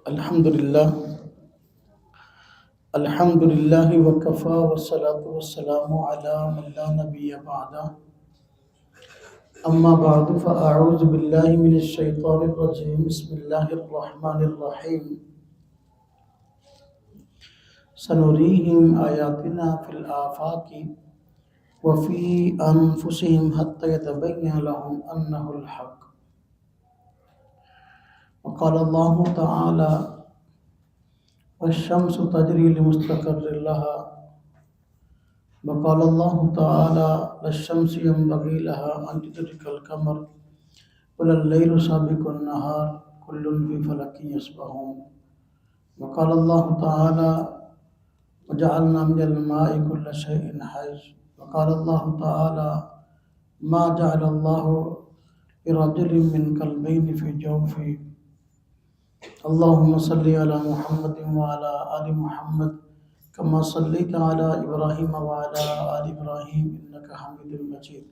الحمد لله الحمد لله وكفى والصلاة والسلام على من لا نبي بعده أما بعد فأعوذ بالله من الشيطان الرجيم بسم الله الرحمن الرحيم سنريهم آياتنا في الآفاق وفي أنفسهم حتى يتبين لهم أنه الحق وقال الله تعالى والشمس تجري لمستقر لها وقال الله تعالى للشمس ينبغي لها أن تدرك القمر ولا الليل سابق النهار كل في فلك يسبحون وقال الله تعالى وجعلنا من الماء كل شيء حي وقال الله تعالى ما جعل الله لرجل من قلبين في جوفه اللهم صل على محمد وعلى آل محمد كما صليت على إبراهيم وعلى آل إبراهيم إنك حميد مجيد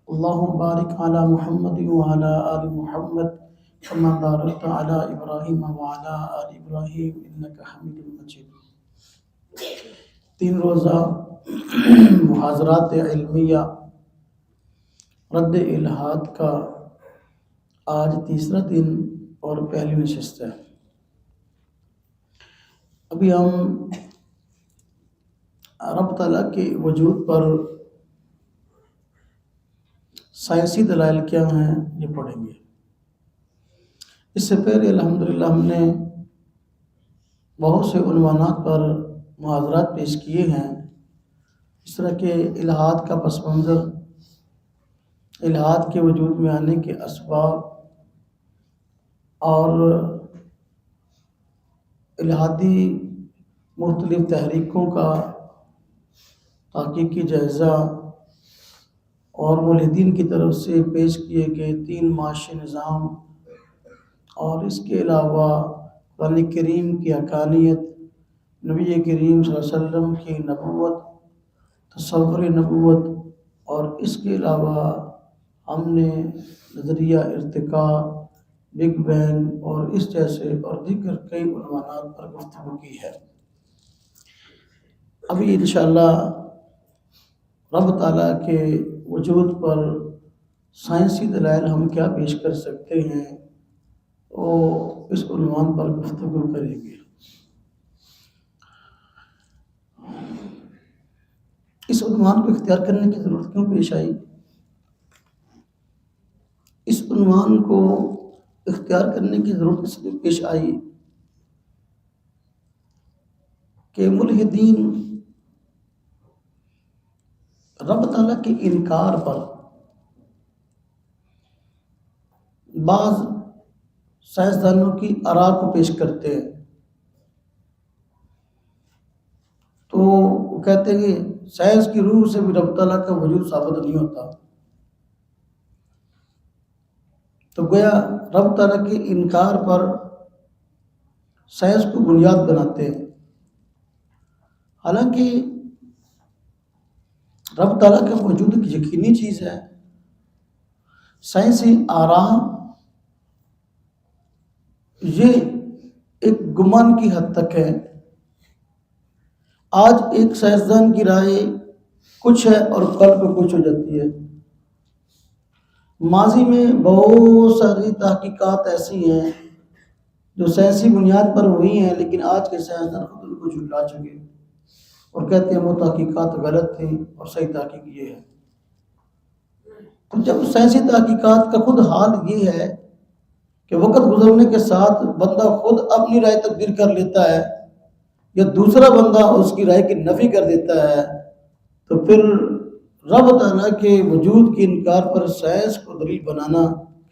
اللهم بارك على محمد وعلى آل محمد كما باركت على إبراهيم وعلى آل إبراهيم إنك حميد مجيد 3 روزہ محاضرات علمیہ رد الحاد کا آج تیسرا دن اور پہلی نشست ہے۔ ابھی ہم رب تعالیٰ کے وجود پر سائنسی دلائل کیا ہیں یہ پڑھیں گے۔ اس سے پہلے الحمدللہ ہم نے بہت سے عنوانات پر محاضرات پیش کیے ہیں، اس طرح کے الحاد کا پس منظر، الحاد کے وجود میں آنے کے اسباب اور الحادی مختلف تحریکوں کا تحقیقی جائزہ اور ملحدین کی طرف سے پیش کیے گئے 3 معاشی نظام، اور اس کے علاوہ قرآن کریم کی حقانیت، نبی کریم صلی اللہ علیہ وسلم کی نبوت، تصور نبوت، اور اس کے علاوہ ہم نے نظریہ ارتقاء، بگ بینگ اور اس جیسے اور دیگر کئی عنوانات پر گفتگو کی ہے۔ ابھی انشاءاللہ رب تعالیٰ کے وجود پر سائنسی دلائل ہم کیا پیش کر سکتے ہیں وہ اس عنوان پر گفتگو کریں گے۔ اس عنوان کو اختیار کرنے کی ضرورت کیوں پیش آئی؟ اس عنوان کو اختیار کرنے کی ضرورت اس لیے پیش آئی کہ ملحدین رب تعالیٰ کے انکار پر بعض سائنسدانوں کی آراء کو پیش کرتے ہیں، تو وہ کہتے ہیں کہ سائنس کی روح سے بھی رب تعالیٰ کا وجود ثابت نہیں ہوتا، تو گویا رب تعالیٰ کے انکار پر سائنس کو بنیاد بناتے ہیں، حالانکہ رب تعالیٰ کا وجود ایک یقینی چیز ہے۔ سائنسی آراء یہ ایک گمان کی حد تک ہے۔ آج ایک سائنسدان کی رائے کچھ ہے اور کل کو کچھ ہو جاتی ہے۔ ماضی میں بہت ساری تحقیقات ایسی ہیں جو سائنسی بنیاد پر ہوئی ہیں، لیکن آج کے سائنسدان خود ان کو جھٹلا چکے اور کہتے ہیں وہ تحقیقات غلط تھیں اور صحیح تحقیق یہ ہے۔ تو جب سائنسی تحقیقات کا خود حال یہ ہے کہ وقت گزرنے کے ساتھ بندہ خود اپنی رائے تبدیل کر لیتا ہے یا دوسرا بندہ اس کی رائے کی نفی کر دیتا ہے، تو پھر رب تعالیٰ کے وجود کے انکار پر سائنس کو دلیل بنانا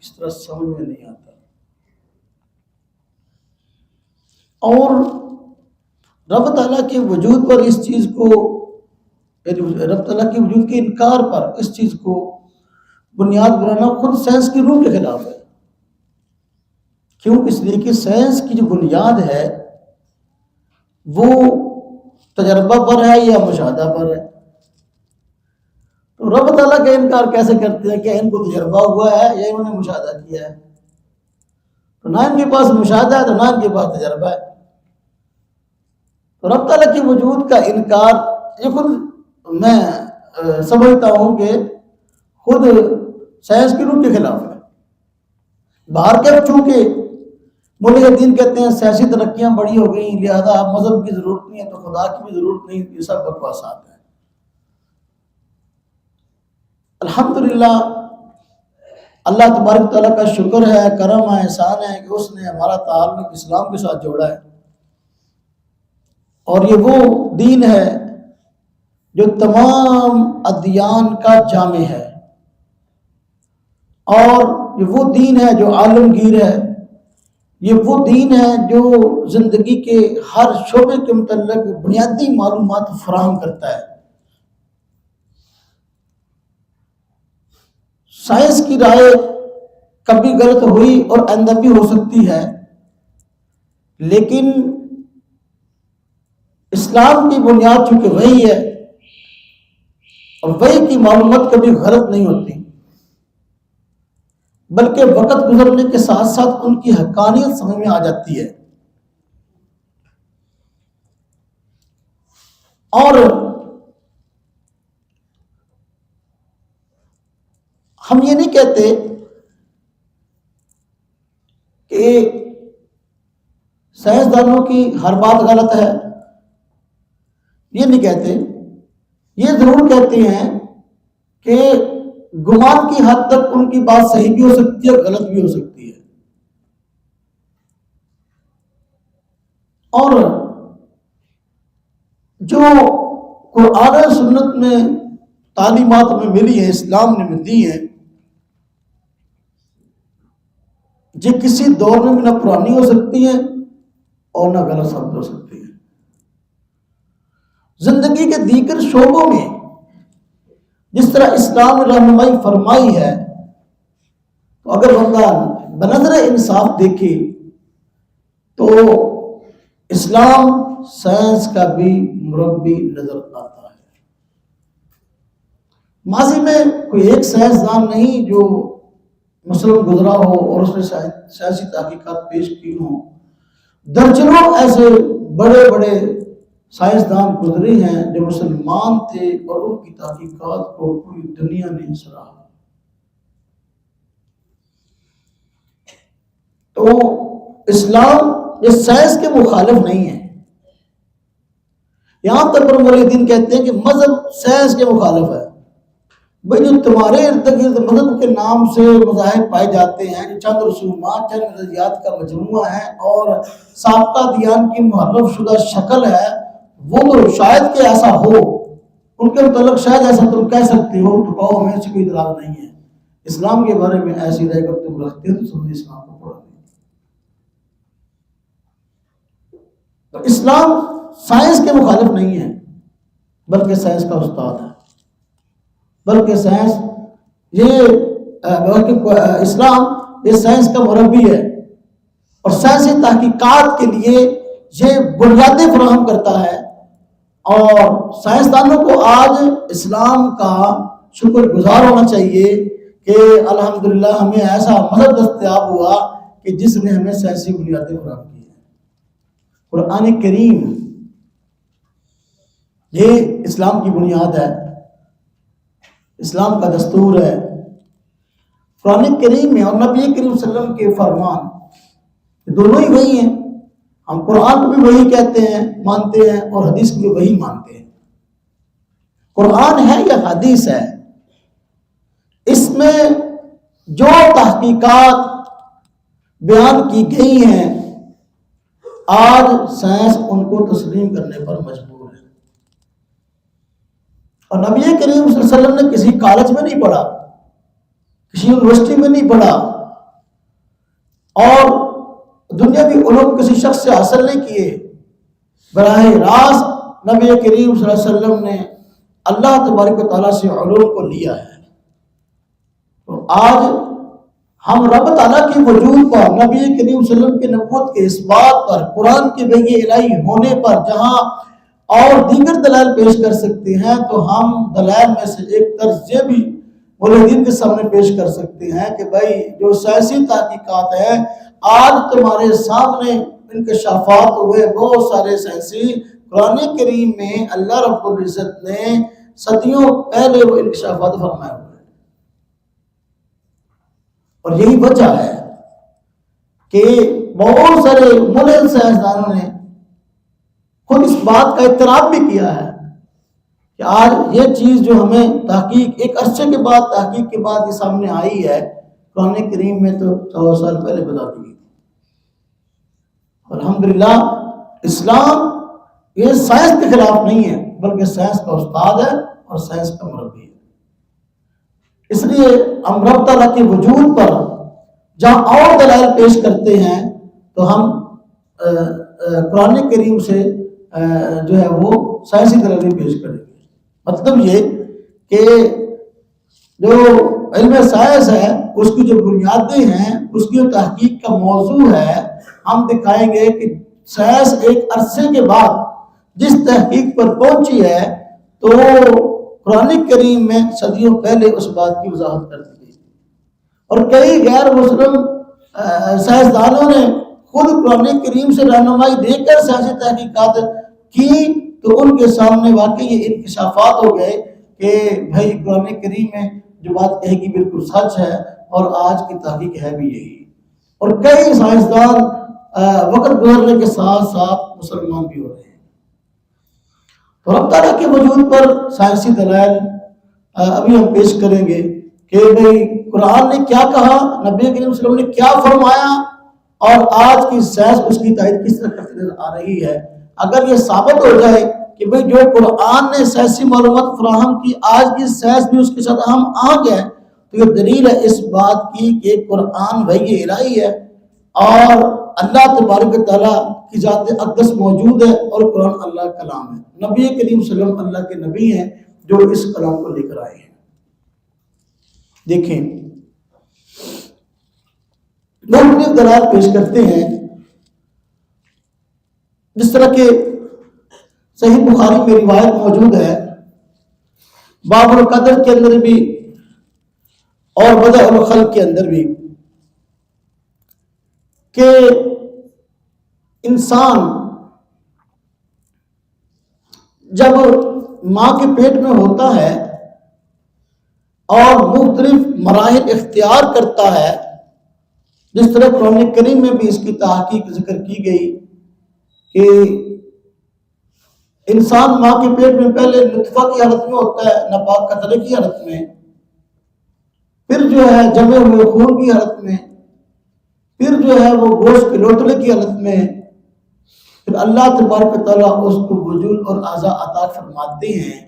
اس طرح سمجھ میں نہیں آتا۔ اور رب تعالیٰ کے وجود پر اس چیز کو، رب تعالیٰ کے وجود کے انکار پر اس چیز کو بنیاد بنانا خود سائنس کی روح کے خلاف ہے۔ کیوں؟ اس لیے کہ سائنس کی جو بنیاد ہے وہ تجربہ پر ہے یا مشاہدہ پر ہے، تو رب تعالیٰ کا انکار کیسے کرتے ہیں؟ کہ ان کو تجربہ ہوا ہے یا انہوں نے مشاہدہ کیا ہے؟ تو نہ ان کے پاس مشاہدہ ہے تو نہ ان کے پاس تجربہ ہے. تو رب تعالیٰ کے وجود کا انکار یہ خود میں سمجھتا ہوں کہ خود سائنس کی روح کے خلاف ہے. باہر کے چونکہ ملک دین کہتے ہیں سیاسی ترقیاں بڑی ہو گئی لہذا مذہب کی ضرورت نہیں ہے تو خدا کی بھی ضرورت نہیں, یہ سب بکواسات ہیں. الحمدللہ اللہ تبارک تعالیٰ کا شکر ہے, کرم ہے, احسان ہے کہ اس نے ہمارا تعلق اسلام کے ساتھ جوڑا ہے, اور یہ وہ دین ہے جو تمام ادیان کا جامع ہے, اور یہ وہ دین ہے جو عالمگیر ہے, یہ وہ دین ہے جو زندگی کے ہر شعبے کے متعلق بنیادی معلومات فراہم کرتا ہے. سائنس کی رائے کبھی غلط ہوئی اور آئندہ بھی ہو سکتی ہے, لیکن اسلام کی بنیاد چونکہ وہی ہے اور وہی کی معلومات کبھی غلط نہیں ہوتی, بلکہ وقت گزرنے کے ساتھ ساتھ ان کی حقانیت سمجھ میں آ جاتی ہے. اور ہم یہ نہیں کہتے کہ سائنسدانوں کی ہر بات غلط ہے, یہ نہیں کہتے. یہ ضرور کہتے ہیں کہ گمان کی حد تک ان کی بات صحیح بھی ہو سکتی ہے, غلط بھی ہو سکتی ہے. اور جو قرآن و سنت میں تعلیمات میں ملی ہیں, اسلام نے دی ہیں, یہ کسی دور میں بھی نہ پرانی ہو سکتی ہیں اور نہ غلط ثابت ہو سکتی ہیں. زندگی کے دیگر شعبوں میں جس طرح اسلام نے رہنمائی فرمائی ہے, تو اگر بندہ بنظر انصاف دیکھے تو اسلام سائنس کا بھی مربی نظر آتا ہے. ماضی میں کوئی ایک سائنسدان نہیں جو مسلم گزرا ہو اور اس نے سیاسی تحقیقات پیش کی ہوں. درجنوں ایسے بڑے بڑے سائنسدان گزرے ہیں جو مسلمان تھے اور ان کی تحقیقات کو پوری دنیا نے سراہا. تو اسلام یہ سائنس کے مخالف نہیں ہے. یہاں تک پر مولدین کہتے ہیں کہ مذہب سائنس کے مخالف ہے. بھائی جو تمہارے ارد گرد مذہب کے نام سے مذاہب پائے جاتے ہیں, جو چند رسومات چند نظریات کا مجموعہ ہے اور سابقہ دیان کی محرف شدہ شکل ہے, وہ تو شاید کہ ایسا ہو, ان کے متعلق شاید ایسا تم کہہ سکتے ہو, تو کہو ہمیں سے کوئی اعتراض نہیں ہے. اسلام کے بارے میں ایسی رائے اگر تم رکھتے ہو تو تم نے اسلام کو پڑھا نہیں. تو اسلام سائنس کے مخالف نہیں ہے بلکہ سائنس کا استاد ہے, بلکہ سائنس اسلام یہ سائنس کا مربی ہے اور سائنسی تحقیقات کے لیے یہ بنیادیں فراہم کرتا ہے. اور سائنسدانوں کو آج اسلام کا شکر گزار ہونا چاہیے کہ الحمدللہ ہمیں ایسا مذہب دستیاب ہوا کہ جس نے ہمیں سائنسی بنیادیں فراہم کی ہیں. قرآن کریم یہ اسلام کی بنیاد ہے, اسلام کا دستور ہے. قرآن کریم میں اور نبی کریم صلی اللہ علیہ وسلم کے فرمان دونوں ہی وہی ہیں. ہم قرآن کو بھی وہی کہتے ہیں, مانتے ہیں, اور حدیث کو بھی وہی مانتے ہیں. قرآن ہے یا حدیث ہے, اس میں جو تحقیقات بیان کی گئی ہیں آج سائنس ان کو تسلیم کرنے پر مجبور ہے. اور نبی کریم صلی اللہ علیہ وسلم نے کسی کالج میں نہیں پڑھا, کسی یونیورسٹی میں نہیں پڑھا, اور دنیاوی علوم کسی شخص سے حاصل نہیں کیے. براہ راست نبی کریم صلی اللہ علیہ وسلم نے اللہ تبارک و تعالیٰ سے علوم کو لیا ہے. تو آج ہم رب تعالیٰ کے وجود پر, نبی کریم صلی اللہ علیہ وسلم کے نبوت کے اس بات پر, قرآن کے وحی الہی ہونے پر جہاں اور دیگر دلائل پیش کر سکتے ہیں, تو ہم دلائل میں سے ایک طرز یہ بھی مولدین کے سامنے پیش کر سکتے ہیں کہ بھائی جو سیاسی تحقیقات ہیں آج تمہارے سامنے انکشافات ہوئے بہت سارے سائنسی، قرآن کریم میں اللہ رب العزت نے صدیوں پہلے وہ انکشافات فرمائے ہوئے ہیں۔ اور یہی وجہ ہے کہ بہت سارے ملحد سائنسدانوں نے خود اس بات کا اعتراف بھی کیا ہے کہ آج یہ چیز جو ہمیں تحقیق ایک عرصے کے بعد تحقیق کے بعد یہ سامنے آئی ہے، قرآن کریم میں تو 100 سال پہلے بتا دی گئی۔ الحمدللہ اسلام یہ سائنس کے خلاف نہیں ہے، بلکہ سائنس کا استاد ہے اور سائنس کا مربی ہے۔ اس لیے ہم رب تعالیٰ کے وجود پر جہاں اور دلائل پیش کرتے ہیں تو ہم قرآن کریم سے جو ہے وہ سائنسی دلائل پیش کریں گے۔ مطلب یہ کہ جو علم سائنس ہے اس کی جو بنیادیں ہیں، اس کی جو تحقیق کا موضوع ہے، ہم دکھائیں گے کہ سائنس ایک عرصے کے بعد جس تحقیق پر پہنچی ہے تو قرآن کریم میں صدیوں پہلے اس بات کی وضاحت کر دی گئی۔ اور کئی غیر مسلم سائنسدانوں نے خود قرآن کریم سے رہنمائی دے کر سائنسی تحقیقات کی تو ان کے سامنے واقعی یہ انکشافات ہو گئے کہ بھائی قرآن کریم میں جو بات کہے گی بالکل سچ ہے، اور آج کی تحقیق ہے بھی یہی۔ اور کئی سائنسدان وقت گزرنے کے ساتھ ساتھ مسلمان بھی ہو رہے ہیں۔ تو رب تعالیٰ کے وجود پر سائنسی دلائل ابھی ہم پیش کریں گے کہ بھئی قرآن نے کیا کہا، نبی کریم صلی اللہ علیہ وسلم نے کیا فرمایا، اور آج کی سائنس اس کی تائید کس طرح کرتی نظر آ رہی ہے۔ اگر یہ ثابت ہو جائے کہ بھئی جو قرآن نے سائنسی معلومات فراہم کی، آج کی سائنس بھی اس کے ساتھ ہم آ گئے، تو یہ دلیل ہے اس بات کی کہ قرآن وحی الہی ہے اور اللہ تبارک و تعالیٰ کی ذات اقدس موجود ہے، اور قرآن اللہ کا کلام ہے۔ نبی کریم صلی اللہ علیہ وسلم اللہ کے نبی ہیں جو اس کلام کو لے کر آئے ہیں۔ دیکھیں مختلف دلائل پیش کرتے ہیں، جس طرح کہ صحیح بخاری میں روایت موجود ہے باب القدر کے اندر بھی اور بدء الخلق کے اندر بھی، کہ انسان جب ماں کے پیٹ میں ہوتا ہے اور مختلف مراحل اختیار کرتا ہے، جس طرح قرآن کریم میں بھی اس کی تحقیق ذکر کی گئی کہ انسان ماں کے پیٹ میں پہلے نطفہ کی حالت میں ہوتا ہے، ناپاک قطرے کی حالت میں، پھر جو ہے جمے ہوئے خون کی حالت میں، پھر جو ہے وہ گوشت کے لوتڑے کی حالت میں، پھر اللہ تبارک و تعالیٰ اس کو وجود اور اعضاء عطا فرماتے ہیں۔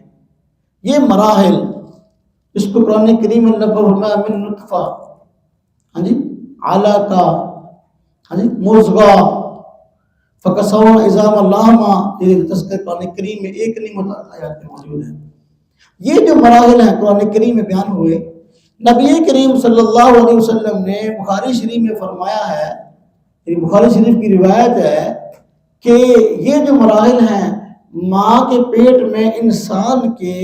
یہ مراحل اس کو قرآن کریم میں اللہ فرمایا من نطفہ، علقہ، مضغہ، فکسونا عظام لحما، یہ تذکر قرآن کریم میں ایک نہیں متعدد آیات میں موجود ہے۔ یہ جو مراحل ہیں قرآن کریم میں بیان ہوئے، نبی کریم صلی اللہ علیہ وسلم نے بخاری شریف میں فرمایا ہے، بخاری شریف کی روایت ہے کہ یہ جو مراحل ہیں ماں کے پیٹ میں انسان کے،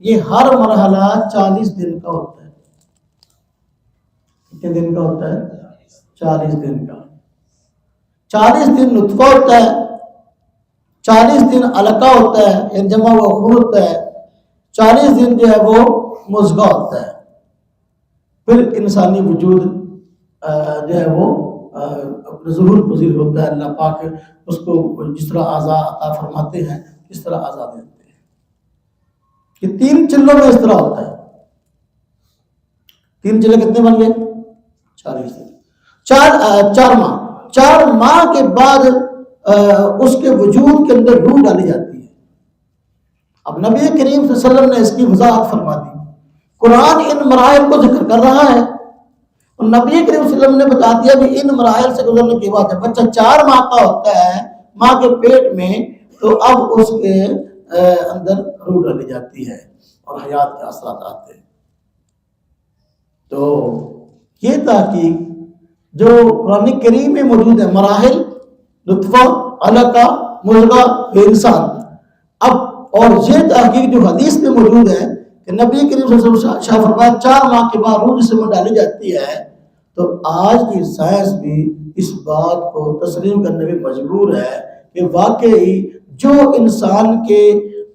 یہ ہر مرحلہ 40 دن کا ہوتا ہے۔ کتنے دن کا ہوتا ہے؟ 40 دن کا۔ 40 دن نطفہ ہوتا ہے، 40 دن علقہ ہوتا ہے یعنی جمع ہوا خون ہوتا ہے، 40 دن جو ہے وہ مضغہ ہوتا ہے، پھر انسانی وجود جو ہے وہ اپنے ظہور پذیر ہوتا ہے۔ اللہ پاک اس کو جس طرح اعضاء عطا فرماتے ہیں اس طرح اعضاء دیتے ہیں۔ یہ 3 چلوں میں اس طرح ہوتا ہے۔ 3 چلے کتنے بن گئے؟ 40 دن، 4 ماہ کے بعد اس کے وجود کے اندر روح ڈالی جاتی ہے۔ اب نبی کریم صلی اللہ علیہ وسلم نے اس کی وضاحت فرما دی۔ قرآن ان مراحل کو ذکر کر رہا ہے اور نبی کریم صلی اللہ علیہ وسلم نے بتا دیا بھی ان مراحل سے گزرنے کے بعد جب بچہ 4 ماہ کا ہوتا ہے ماں کے پیٹ میں، تو اب اس کے اندر روح ڈالی جاتی ہے اور حیات کے اثرات آتے ہیں۔ تو یہ تحقیق جو قرآن کریم میں موجود ہے، مراحل، نطفہ، علقہ، مضغہ، انسان، اب اور یہ تحقیق جو حدیث میں موجود ہے کہ نبی کریم صلی اللہ علیہ وسلم شاہ فرمایا 4 ماہ کے بعد روح جسم میں ڈالی جاتی ہے، تو آج کی سائنس بھی اس بات کو تسلیم کرنے میں مجبور ہے کہ واقعی جو انسان کے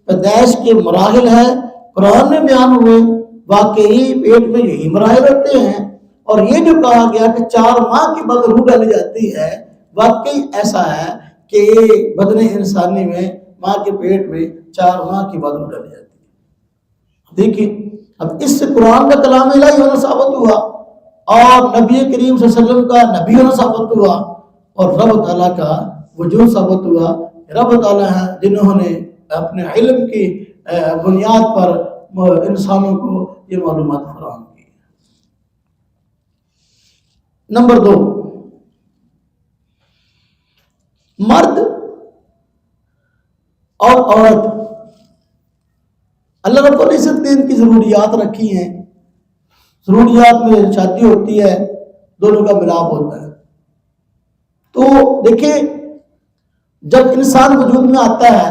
پیدائش کے مراحل ہیں قرآن میں بیان ہوئے، واقعی پیٹ میں یہی مراحل ہوتے ہیں، اور یہ جو کہا گیا کہ 4 ماہ کے بعد روح ڈالی جاتی ہے، واقعی ایسا ہے کہ بدن انسانی میں ماں کے پیٹ میں 4 ماہ کے بعد روح ڈالی جاتی ہے۔ دیکھیں اب اس سے قرآن کا کلام الہی ہونا ثابت ہوا، اور نبی کریم صلی اللہ علیہ وسلم کا نبی ہونا ثابت ہوا، اور رب تعالیٰ کا وجود ثابت ہوا۔ رب تعالیٰ ہیں جنہوں نے اپنے علم کی بنیاد پر انسانوں کو یہ معلومات فراہم کی۔ نمبر 2، مرد اور عورت، اللہ رب العزت نے ان کی ضروریات رکھی ہیں۔ ضروریات میں شادی ہوتی ہے، دونوں کا ملاپ ہوتا ہے۔ تو دیکھیں جب انسان وجود میں آتا ہے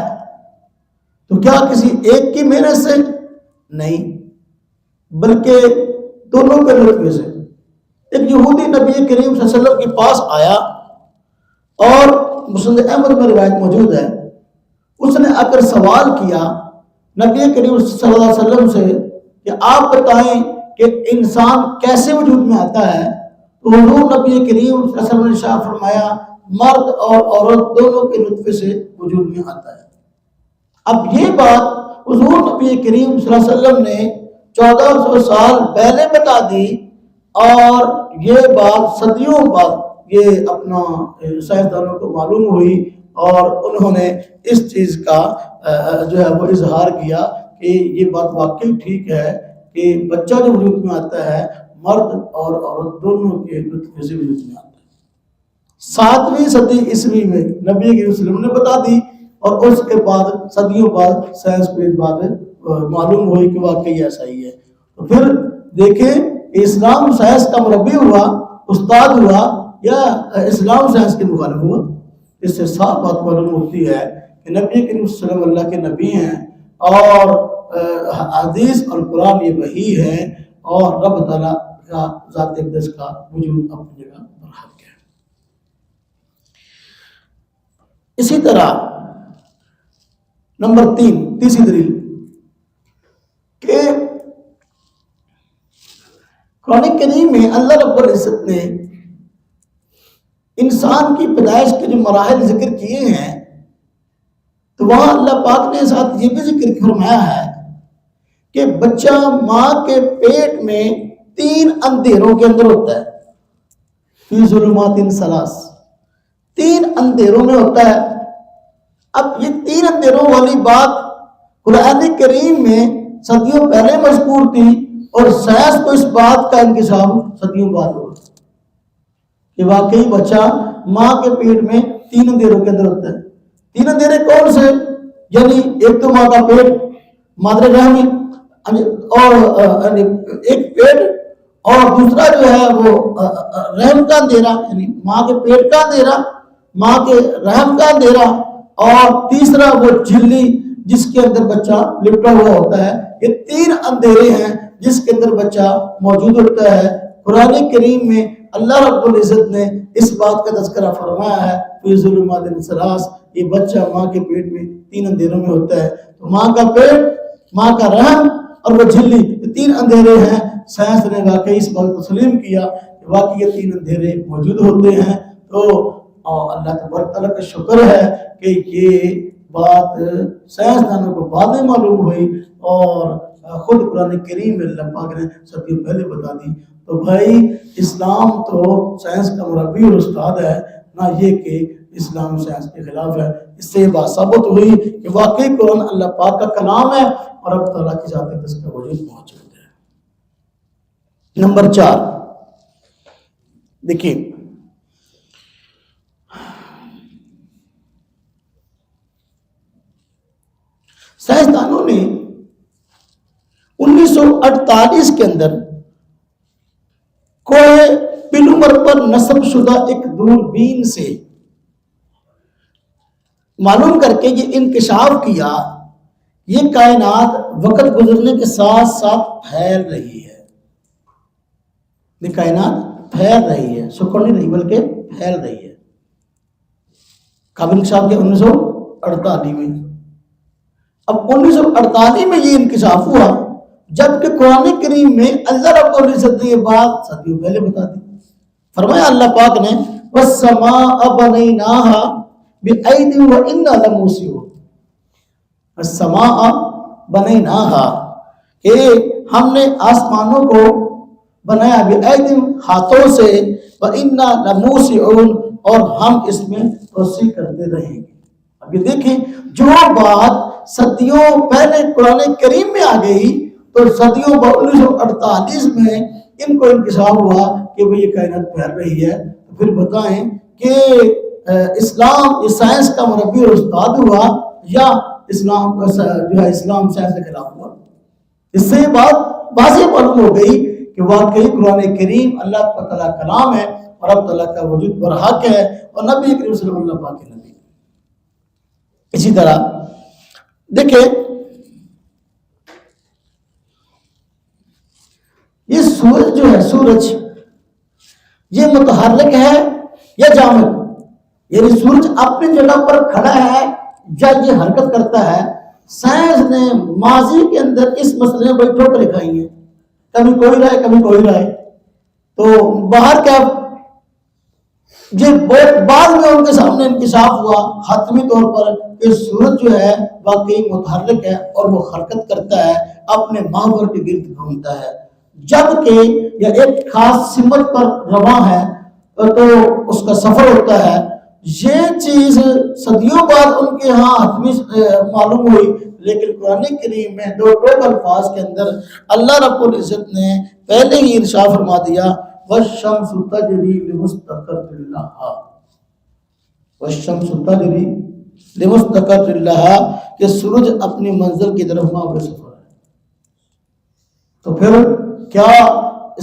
تو کیا کسی ایک کی محنت سے نہیں، بلکہ دونوں کے لطف سے۔ ایک یہودی نبی کریم صلی اللہ علیہ وسلم کے پاس آیا، اور مسند احمد میں روایت موجود ہے، اس نے آ کر سوال کیا نبی کریم صلی اللہ علیہ وسلم سے کہ آپ بتائیں کہ انسان کیسے وجود میں آتا ہے؟ تو حضور نبی کریم صلی اللہ علیہ وسلم نے ارشاد فرمایا مرد اور عورت دونوں کے نطفے سے وجود میں آتا ہے۔ اب یہ بات حضور نبی کریم صلی اللہ علیہ وسلم نے 1400 سال پہلے بتا دی، اور یہ بات صدیوں بعد یہ اپنا سائنسدانوں کو معلوم ہوئی، اور انہوں نے اس چیز کا جو ہے وہ اظہار کیا کہ یہ بات واقعی ٹھیک ہے کہ بچہ جو وجود میں آتا ہے مرد اور عورت دونوں کے نطفے سے وجود میں آتا ہے۔ 7ویں صدی عیسوی میں نبی کریم صلی اللہ علیہ وسلم نے بتا دی، اور اس کے بعد صدیوں بعد سائنس کو اس بات معلوم ہوئی کہ واقعی ایسا ہی ہے۔ تو پھر دیکھیں اسلام سائنس کا مربی ہوا، استاد ہوا، یا اسلام سائنس کے مخالف ہوا؟ اس سے صاف بات معلوم ہوتی ہے کہ نبی کریم صلی اللہ علیہ وسلم اللہ کے نبی ہیں، اور حدیث اور قرآن یہ وحی ہے، اور رب تعالیٰ کا ذات اقدس کا وجود اپنی جگہ پر حق ہے۔ اسی طرح نمبر 3، تیسری دلیل کہ قرآن کریم میں اللہ رب العزت نے انسان کی پیدائش کے جو مراحل ذکر کیے ہیں، تو وہاں اللہ پاک نے ساتھ یہ بھی ذکر فرمایا ہے کہ بچہ ماں کے پیٹ میں 3 اندھیروں کے اندر ہوتا ہے، فی ظلمات ثلاث، 3 اندھیروں میں ہوتا ہے۔ اب یہ 3 اندھیروں والی بات قرآن کریم میں صدیوں پہلے مذکور تھی، اور سائنس کو اس بات کا انکشاف صدیوں بعد ہوا کہ واقعی بچہ ماں کے پیٹ میں 3 اندھیروں کے اندر ہوتا ہے۔ 3 اندھیرے کون سے؟ یعنی ایک تو ماں کا پیٹ، مادر رحمی، اور ایک پیٹ، اور دوسرا جو ہے وہ رحم کا اندھیرا، یعنی ماں کے پیٹ کا اندھیرا، ماں کے رحم کا اندھیرا، اور تیسرا وہ جھلی جس کے اندر بچہ لپٹا ہوا ہوتا ہے۔ یہ 3 اندھیرے ہیں جس کے اندر بچہ موجود ہوتا ہے۔ قرآن کریم میں اللہ رب العزت نے اس بات کا تذکرہ فرمایا ہے فی ظلمات ثلاث، یہ بچہ ماں کے پیٹ میں 3 اندھیروں میں ہوتا ہے۔ تو ماں کا پیٹ، ماں کا رحم اور وہ جھلی، یہ 3 اندھیرے ہیں۔ سائنس نے واقعی اس بات کو تسلیم کیا کہ واقعی یہ 3 اندھیرے موجود ہوتے ہیں۔ تو اللہ تبارک تعالیٰ کا شکر ہے کہ یہ بات سائنسدانوں کو بعد میں معلوم ہوئی، اور خود قرآن کریم میں اللہ پاک نے صدیوں پہلے بتا دی۔ تو بھائی اسلام تو سائنس کا مربی اور استاد ہے، نہ یہ کہ اسلام سائنس کے خلاف ہے۔ اس سے یہ بات ثابت ہوئی کہ واقعی قرآن اللہ پاک کا کلام ہے، اور رب تعالیٰ کی ذات اقدس کا وجود موجود ہے۔ نمبر 4، دیکھیے سائنسدانوں نے 1948 کے اندر کوہ پیلومر پر نصب شدہ ایک دوربین سے معلوم کر کے یہ انکشاف کیا، یہ کائنات وقت گزرنے کے ساتھ ساتھ پھیل رہی ہے۔ یہ کائنات پھیل رہی ہے، سکڑ نہیں رہی بلکہ پھیل رہی ہے. کامل انکشاف کے 1948 میں. اب 1948 میں یہ انکشاف ہوا جبکہ قرآن کریم میں اللہ رب العزت نے یہ بات صدیوں پہلے بتا دی. فرمایا اللہ پاک نے وَالسَّمَاءَ بَنَيْنَاهَا بِأَيْدٍ وَإِنَّا لَمُوسِعُونَ. السَّمَاءَ بَنَيْنَاهَا کہ ہم نے آسمانوں کو بنایا بِأَيْدٍ ہاتھوں سے وَإِنَّا لَمُوسِعُونَ اور ہم اس میں توسیع کرتے رہیں گے. اب یہ دیکھیں جو بات صدیوں پہلے قرآن کریم میں آ گئی تو صدیوں بعد 1948 میں ان کو انکشاف ہوا کہ بھئی یہ کائنات پھیل رہی ہے. تو پھر بتائیں کہ اسلام اس سائنس کا مربی اور استاد ہوا یا اسلام جو ہے اسلام سائنس کے خلاف ہوا. اس سے بات واضح معلوم ہو گئی کہ واقعی قرآن کریم اللہ تعالیٰ کلام ہے اور رب تعالیٰ کا وجود برحق ہے اور نبی کریم صلی اللہ پاک کے نبی. اسی طرح دیکھیں یہ سورج جو ہے سورج یہ متحرک ہے یا جامد، یعنی سورج اپنی جگہ پر کھڑا ہے یا یہ حرکت کرتا ہے. سائنس نے ماضی کے اندر اس مسئلے میں بڑی ٹھوکریں کھائی ہیں، کبھی کوئی رائے کبھی کوئی رائے. تو باہر کیا یہ بعد میں ان کے سامنے انکشاف ہوا حتمی طور پر کہ سورج جو ہے واقعی متحرک ہے اور وہ حرکت کرتا ہے، اپنے محور کے گرد گھومتا ہے، جبکہ یہ ایک خاص سمت پر رواں ہے تو اس کا سفر ہوتا ہے. یہ چیز صدیوں بعد ان کے ہاں حتمی معلوم ہوئی، لیکن قرآن کریم میں دو ٹوک الفاظ کے اندر اللہ رب العزت نے پہلے ہی ارشاد فرما دیا وَالشَّمْسُ تَجْرِي لِمُسْتَقَرٍّ لَهَا. وَالشَّمْسُ تَجْرِي لِمُسْتَقَرٍّ لَهَا کہ سورج اپنی منزل کی طرف وہاں پہ سفر ہے. تو پھر کیا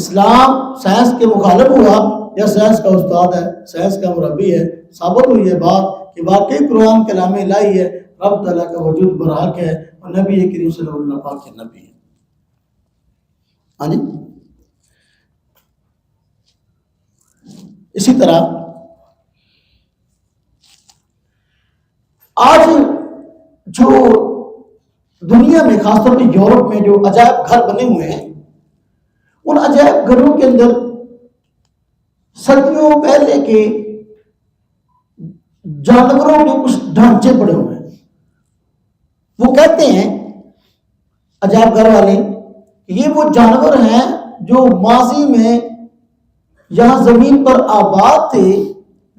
اسلام سائنس کے مخالف ہوا یا سائنس کا استاد ہے، سائنس کا مربی ہے؟ ثابت ہوئی یہ بات کہ واقعی قرآن کلام الہی ہے، رب تعالیٰ کا وجود برحق ہے اور نبی کریم صلی اللہ پاک کے نبی ہے. ہاں جی. اسی طرح آج جو دنیا میں خاص طور پہ یورپ میں جو عجائب گھر بنے ہوئے ہیں ان عجائب گھروں کے اندر صدیوں پہلے کے جانوروں کے کچھ ڈھانچے پڑے ہوئے ہیں. وہ کہتے ہیں عجائب گھر والے کہ یہ وہ جانور ہیں جو ماضی میں یہاں زمین پر آباد تھے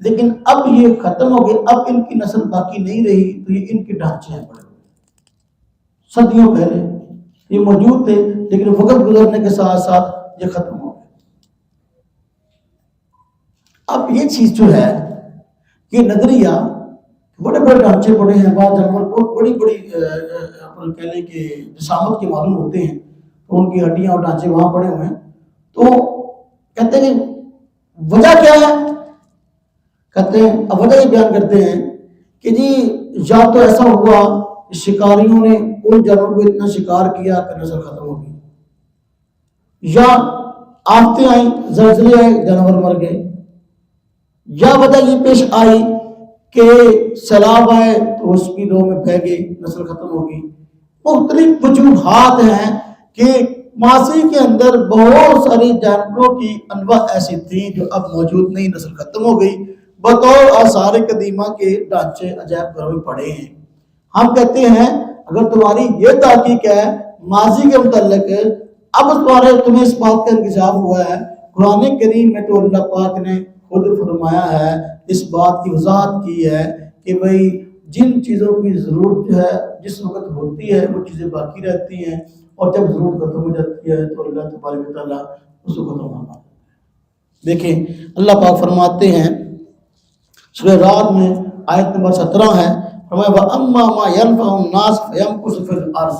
لیکن اب یہ ختم ہو گئے، اب ان کی نسل باقی نہیں رہی تو یہ ان کے ڈھانچے ہیں پڑے ہوئے. صدیوں پہلے یہ موجود تھے لیکن وقت گزرنے کے ساتھ ساتھ یہ ختم ہو گئے. اب یہ چیز جو ہے یہ نظریہ بڑے بڑے ڈھانچے پڑے ہیں، بعض جانور بہت بڑی بڑی کہہ لیں کہ جسامت کے معلوم ہوتے ہیں تو ان کی ہڈیاں اور ڈھانچے وہاں پڑے ہوئے ہیں. تو کہتے ہیں کہ وجہ کیا ہے؟ کہتے ہیں اب وجہ یہ بیان کرتے ہیں کہ جی یا تو ایسا ہوا کہ شکاریوں نے ان جانوروں کو اتنا شکار کیا کہ نسل ختم ہو گئی، یا آفتیں آئیں زلزلے آئے جانور مر گئے، یا وجہ یہ پیش آئی کہ سیلاب آئے تو اس کی دو میں بہہ گئی نسل ختم ہو گئی. مختلف وجوہات ہیں کہ ماضی کے اندر بہت ساری جانوروں کی انواع ایسی تھیں جو اب موجود نہیں، نسل ختم ہو گئی. بطور آثار قدیمہ کے ڈھانچے عجائب گھروں میں پڑے ہیں. ہم کہتے ہیں اگر تمہاری یہ تحقیق ہے ماضی کے متعلق، اب تمہیں اس بات کا انکشاف ہوا ہے قرآن کریم میں تو اللہ پاک نے خود فرمایا ہے، اس بات کی وضاحت کی ہے کہ بھئی جن چیزوں کی ضرورت جو ہے جس وقت ہوتی ہے وہ چیزیں باقی رہتی ہیں اور جب ضرورت ختم ہو جاتی ہے تو اللہ تبارک و تعالیٰ اس کو ختم ہونا. دیکھیں اللہ پاک فرماتے ہیں سورہ رعد میں آیت نمبر 17 ہے، فرمایا وَأَمَّا مَا يَنْفَعُ النَّاسَ فَيَمْكُثُ فِي الْأَرْضِ.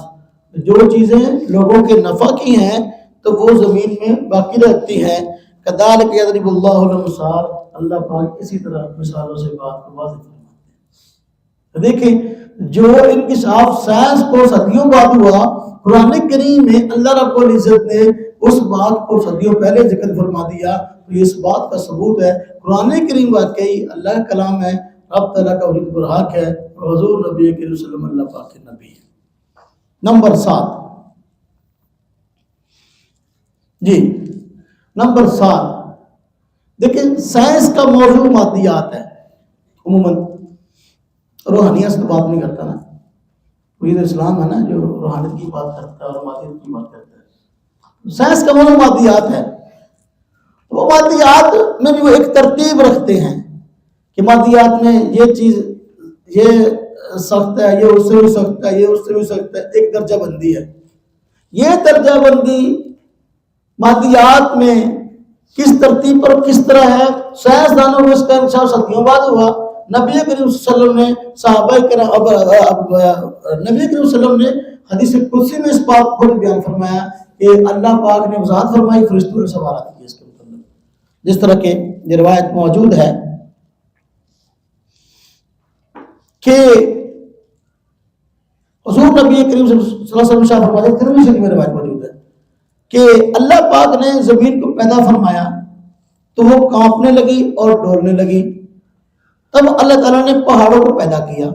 جو چیزیں لوگوں کے نفع کی ہیں تو وہ زمین میں باقی رہتی ہیں. كَذَلِكَ يَضْرِبُ اللَّهُ الْأَمْثَالَ. اللہ پاک اسی طرح مثالوں سے بات کو واضح فرماتے ہیں. دیکھیں جو انکشاف سائنس کو صدیوں بعد ہوا، قرآن کریم میں اللہ رب العزت نے اس بات کو صدیوں پہلے ذکر فرما دیا. تو یہ اس بات کا ثبوت ہے قرآن کریم واقعی اللہ کا کلام ہے، رب تعالیٰ کا وجود برحق ہے، اور حضور نبی کریم صلی اللہ علیہ وسلم اللہ پاک کے نبی ہے۔ نمبر 7 جی، نمبر 7 دیکھیں، سائنس کا موضوع مادیات ہے۔ عموماً روحانیت سے تو بات نہیں کرتا نا، یہ اسلام ہے نا جو روحانیت کی بات کرتا ہے اور مادیات کی بات کرتا ہے۔ سائنس کا موضوع مادیات ہے، وہ مادیات میں بھی وہ ایک ترتیب رکھتے ہیں کہ مادیات میں یہ چیز یہ سخت ہے، یہ اس سے بھی سخت ہے، یہ اس سے بھی سخت ہے، ایک درجہ بندی ہے۔ یہ درجہ بندی مادیات میں کس ترتیب پر کس طرح ہے، سائنسدانوں کو اس کا انکشاف صدیوں بعد ہوا۔ نبی کریم صلی اللہ علیہ وسلم نے صحابہ کرام نبی کریم صلی اللہ علیہ وسلم نے حدیث قدسی میں اس بات کو بیان فرمایا کہ اللہ پاک نے وضاحت فرمائی، فرشتوں نے سوالات کیے اس کے متعلق، جس طرح کہ یہ روایت موجود ہے کہ حضور نبی کریم صلی اللہ علیہ وسلم شاہ فرماتے ہیں، ترمذی شریف میں روایت موجود ہے کہ اللہ پاک نے زمین کو پیدا فرمایا تو وہ کانپنے لگی اور ڈولنے لگی۔ تب اللہ تعالیٰ نے پہاڑوں کو پیدا کیا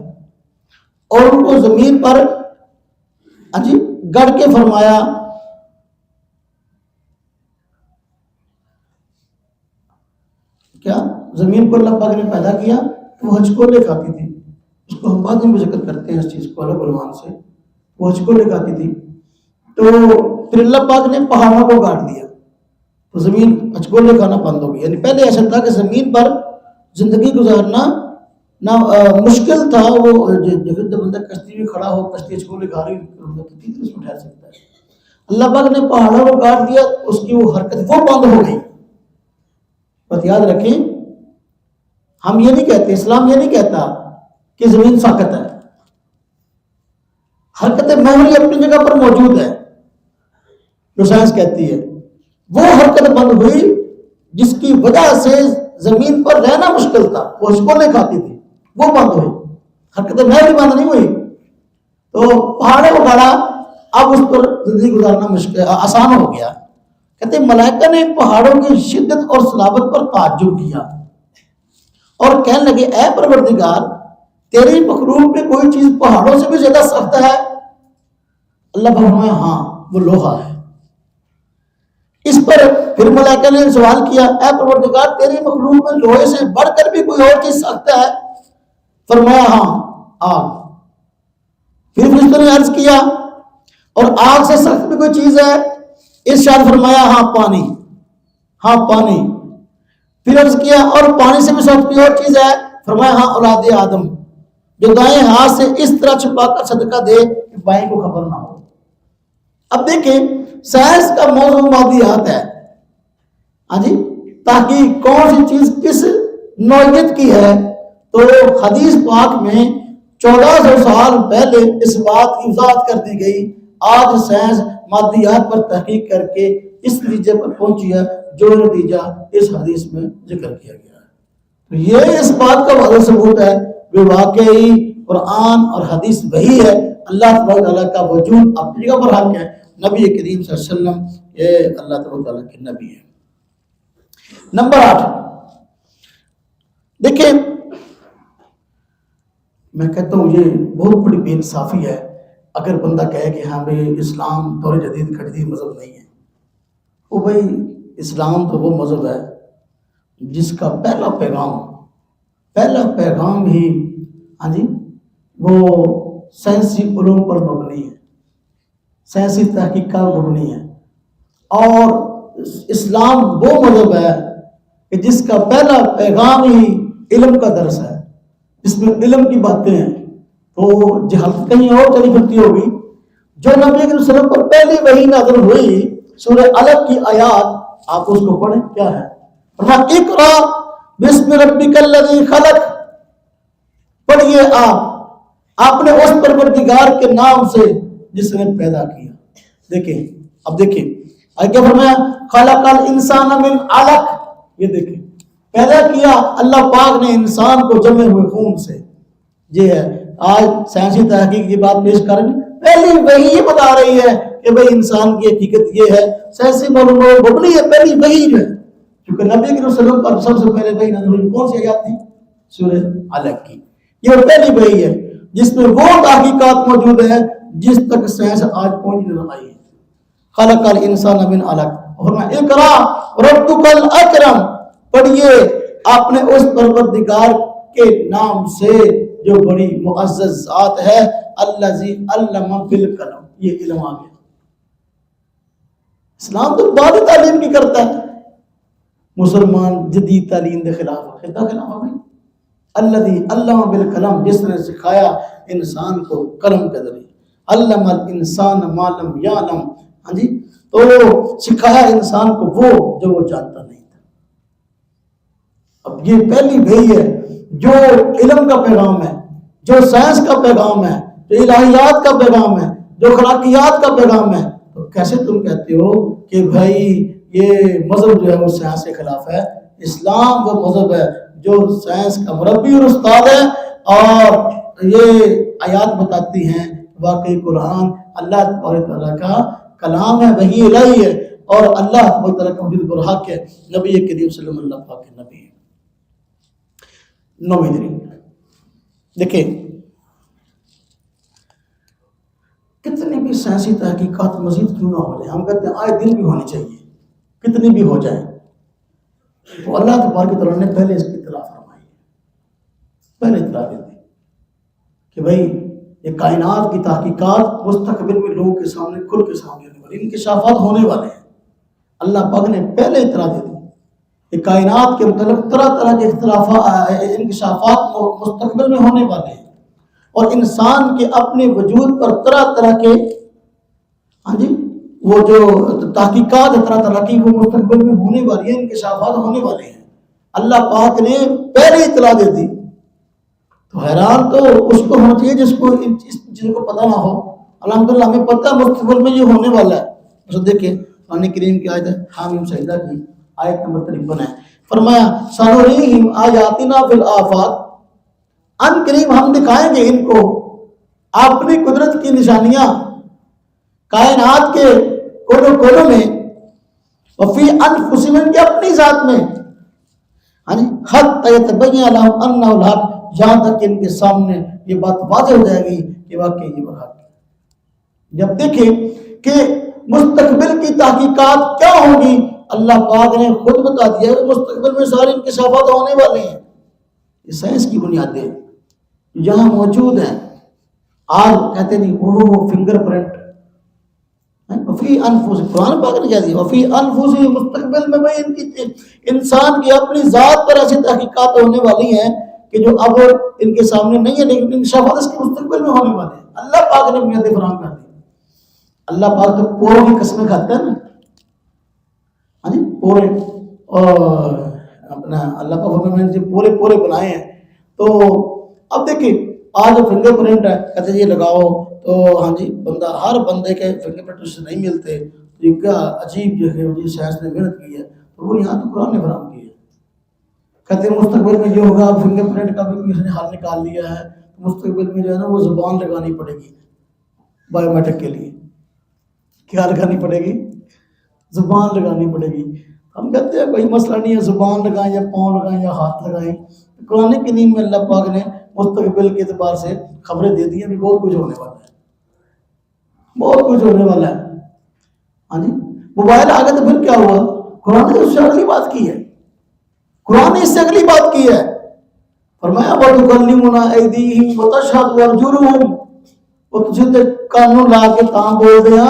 اور ان کو زمین پر گڑ کے فرمایا کیا زمین کو اللہ پاک نے پیدا کیا تو وہ ہچکولے کھاتی تھی، اس کو ہم بعد میں ذکر کرتے ہیں اس چیز کو الگ عنوان سے، وہ ہچکولے کھاتی تھی۔ تو پھر اللہ پاک نے پہاڑوں کو گاڑ دیا تو زمین ہچکولے کھانا بند ہو گئی۔ یعنی پہلے ایسا تھا کہ زمین پر زندگی گزارنا نہ مشکل تھا، وہ جب بندہ کشتی میں کھڑا ہو، کشتی ہچکولے کھا رہی تو اس میں ٹھہر سکتا ہے۔ اللہ پاک نے پہاڑوں کو کاٹ دیا، اس کی وہ حرکت وہ بند ہو گئی۔ بات یاد رکھیں، ہم یہ نہیں کہتے، اسلام یہ نہیں کہتا کہ زمین ساکت ہے، حرکت محوری اپنی جگہ پر موجود ہے جو سائنس کہتی ہے۔ وہ حرکت بند ہوئی جس کی وجہ سے زمین پر رہنا مشکل تھا، وہ ہچکولے کھاتی تھی، وہ بند ہوئی، حرکت محوری بند نہیں ہوئی۔ تو پہاڑوں کو گاڑا، اب اس پر زندگی گزارنا مشکل آسان ہو گیا۔ کہتے ہیں ملائکہ نے پہاڑوں کی شدت اور صلابت پر تعجب کیا اور کہنے لگے، اے پروردگار، تیری مخلوق میں کوئی چیز پہاڑوں سے بھی زیادہ سخت ہے؟ اللہ فرمایا، ہاں، وہ لوہا ہے۔ اس پر پھر ملائکہ نے سوال کیا، اے پروردگار، تیری مخلوق میں لوہے سے بڑھ کر بھی کوئی اور چیز سخت ہے؟ فرمایا، ہاں، آگ۔ پھر فرشتوں نے عرض کیا، اور آگ سے سخت بھی کوئی چیز ہے؟ ارشاد فرمایا، ہاں، پانی، ہاں، پانی۔ پھر عرض کیا، اور پانی سے بھی سخت کوئی اور چیز ہے؟ فرمایا، ہاں، اولاد آدم، جو دائیں ہاتھ سے اس طرح چھپا کر صدقہ دے کہ بائیں کو خبر نہ ہو۔ اب دیکھیں، سائنس کا موضوع مادیات ہے، تاکہ کون سی چیز کس نوعیت کی ہے۔ تو حدیث پاک میں 1400 سال پہلے اس بات کی وضاحت کر دی گئی، آج سائنس مادیات پر تحقیق کر کے اس نتیجے پر پہنچی ہے جو نتیجہ اس حدیث میں ذکر کیا گیا ہے۔ تو یہ اس بات کا واضح ثبوت ہے کہ واقعی قرآن اور حدیث وہی ہے، اللہ تبارک تعالیٰ کا وجود اپنی جگہ پر حق ہے، نبی کریم صلی اللہ علیہ وسلم یہ اللہ تبارک تعالیٰ کے نبی ہے۔ نمبر 8 دیکھیں، میں کہتا ہوں یہ بہت بڑی بے انصافی ہے اگر بندہ کہے کہ ہاں بھائی اسلام دور جدید کا جدید مذہب نہیں ہے۔ وہ بھائی اسلام تو وہ مذہب ہے جس کا پہلا پیغام ہی وہ سائنسی علوم پر مبنی ہے، سائنسی تحقیق پر مبنی ہے، اور اسلام وہ مذہب ہے کہ جس کا پہلا پیغام ہی علم کا درس ہے، جس میں علم کی باتیں ہیں۔ تو جہالت کہیں اور چلی پھرتی ہوگی۔ جو نبی صلی اللہ علیہ وسلم پر پہلی وحی نازل ہوئی سورہ علق کی آیات، آپ اس کو پڑھیں، کیا ہے؟ اقرا بسم ربک الذی خلق، پڑھیے آپ نے اس پروردگار کے نام سے جس نے پیدا کیا۔ دیکھیں، اب دیکھیں آگے فرمایا خلق الانسان من علق، یہ دیکھیں پیدا کیا اللہ پاک نے انسان کو جمے ہوئے خون سے۔ یہ ہے آج سائنسی تحقیق کی بات پیش کر رہی، پہلی وحی یہ بتا رہی ہے کہ بھئی انسان کی حقیقت یہ ہے، سائنسی معلومات مبنی ہے پہلی وحی ہے کیونکہ نبی کریم صلی اللہ علیہ وسلم پر سب سے پہلے وحی نازل ہوئی کون سی آیات تھی؟ سورہ علق کی. یہ پہلی وحی ہے جس میں وہ تحقیقات موجود ہیں جس تک سائنس آج پہنچ نہیں آئی ہے. خلق الانسان من علق. اور اقرا ربک الاکرم، پڑھیے اپنے اس پروردگار کے نام سے جو بڑی معزز ذات ہے. الذی علم بالقلم، یہ علم آ گیا. اسلام تو بعد تعلیم کی کرتا ہے. مسلمان جدید تعلیم کے خلاف خطہ خلاف ہے. الذی علم بالقلم، جس نے سکھایا انسان کو قلم کے ذریعے. علم الانسان ما لم یعلم، ہاں جی، تو سکھایا انسان کو وہ جو وہ جانتا نہیں تھا. اب یہ پہلی وحی ہے جو علم کا پیغام ہے، جو سائنس کا پیغام ہے، جو الہیات کا پیغام ہے، جو خلاقیات کا پیغام ہے. تو کیسے تم کہتے ہو کہ بھائی یہ مذہب جو ہے وہ سائنس کے خلاف ہے؟ اسلام وہ مذہب ہے جو سائنس کا مربی اور استاد ہے. اور یہ آیات بتاتی ہیں واقعی قرآن اللہ تبارک تعالیٰ کا کلام ہے، وحی الہی ہے، اور اللہ تبارک تعالیٰ کا وجود برحق ہے. نبی کریم صلی اللہ علیہ وسلم کے نبی ہے. 9ویں دن دیکھیں کتنی بھی سائنسی تحقیقات مزید کیوں نہ ہو جائے، ہم کہتے ہیں آئے دن بھی ہونی چاہیے، کتنی بھی ہو جائے، تو اللہ تبارک تعالیٰ نے پہلے اس کی اطلاع فرمائی ہے. پہلے اطلاع دے دی کہ بھائی یہ کائنات کی تحقیقات مستقبل میں لوگوں کے سامنے کھل کے سامنے آنے والی انکشافات ہونے والے ہیں. اللہ پاک نے پہلے اطلاع دے دی کہ کائنات کے متعلق طرح طرح کے انکشافات مستقبل میں ہونے والے ہیں، اور انسان کے اپنے وجود پر طرح طرح کے ہاں جی وہ جو تحقیقات طرح طرح کی وہ مستقبل میں ہونے والی ہیں، انکشافات ہونے والے ہیں. اللہ پاک نے پہلے اطلاع دے دی. تو حیران تو اس کو ہونا چاہیے جس کو پتہ نہ ہو. الحمدللہ ہمیں پتہ ہے مستقبل میں یہ ہونے والا ہے. بس دیکھیں قرآن کریم کی آیت ہے حامیم سجدہ کی آیت نمبر 53 ہے. فرمایا سنریہم آیاتنا فی الآفاق، ان قریب ہم دکھائیں گے ان کو اپنی قدرت کی نشانیاں کائنات کے کونے کونے میں، وفی انفسہم، کے اپنی ذات میں، حتی یتبین لہم انہ الحق، جہاں تک کہ ان کے سامنے یہ بات واضح ہو جائے گی کہ واقعی یہ برحق ہے. جب دیکھیں کہ مستقبل کی تحقیقات کیا ہوں گی، اللہ پاک نے خود بتا دیا کہ مستقبل میں سارے انکشافات ہونے والے ہیں. یہ سائنس کی بنیادیں یہاں موجود ہیں. آج کہتے نہیں وہ فنگر پرنٹ وفی انفس، قرآن پاک نے کہہ دیا وفی انفس، مستقبل میں بھائی ان کی انسان کی اپنی ذات پر ایسی تحقیقات ہونے والی ہیں کہ جو اب ان کے سامنے نہیں ہے، لیکن انکشافات اس کے مستقبل میں ہونے والے ہیں. اللہ پاک نے بنیادیں فراہم کر دی. اللہ پاک تو پوروں کی قسمیں کھاتا ہے نا، ہاں جی پورے، اور اپنا اللہ پاک میں نے پورے پورے بنائے ہیں. تو اب دیکھیں آج جو فنگر پرنٹ ہے کہتے یہ لگاؤ تو ہاں جی بندہ، ہر بندے کے فنگر پرنٹ اس سے نہیں ملتے. یہ کیا عجیب جو ہے سائنس نے محنت کی ہے، تو وہ یہاں تو قرآن نے فراہم کی ہے. کہتے ہیں مستقبل میں یہ ہوگا، فنگر پرنٹ کا بھی کسی نے حل نکال لیا ہے. مستقبل میں جو ہے نا وہ زبان لگانی پڑے گی بایو میٹرک کے لیے. کیا لگانی پڑے گی؟ زبان لگانی پڑے گی. ہم کہتے ہیں کوئی مسئلہ نہیں ہے، زبان لگائیں یا پاؤں لگائیں یا ہاتھ لگائیں. قرآن کریم میں اللہ پاک نے مستقبل کے اعتبار سے خبریں دے دی ہیں، بہت کچھ ہونے والا ہے، بہت کچھ ہونے والا ہے. ہاں جی موبائل آ گئے تو پھر کیا ہوا؟ قرآن نے اس سے اگلی بات کی ہے، قرآن نے اس سے اگلی بات کی ہے. فرمایا وَتُكَلِّمُنَا أَيْدِيهِمْ وَتَشْهَدُ أَرْجُلُهُمْ، وہ تجھے قانون لا کے تاں بول دیا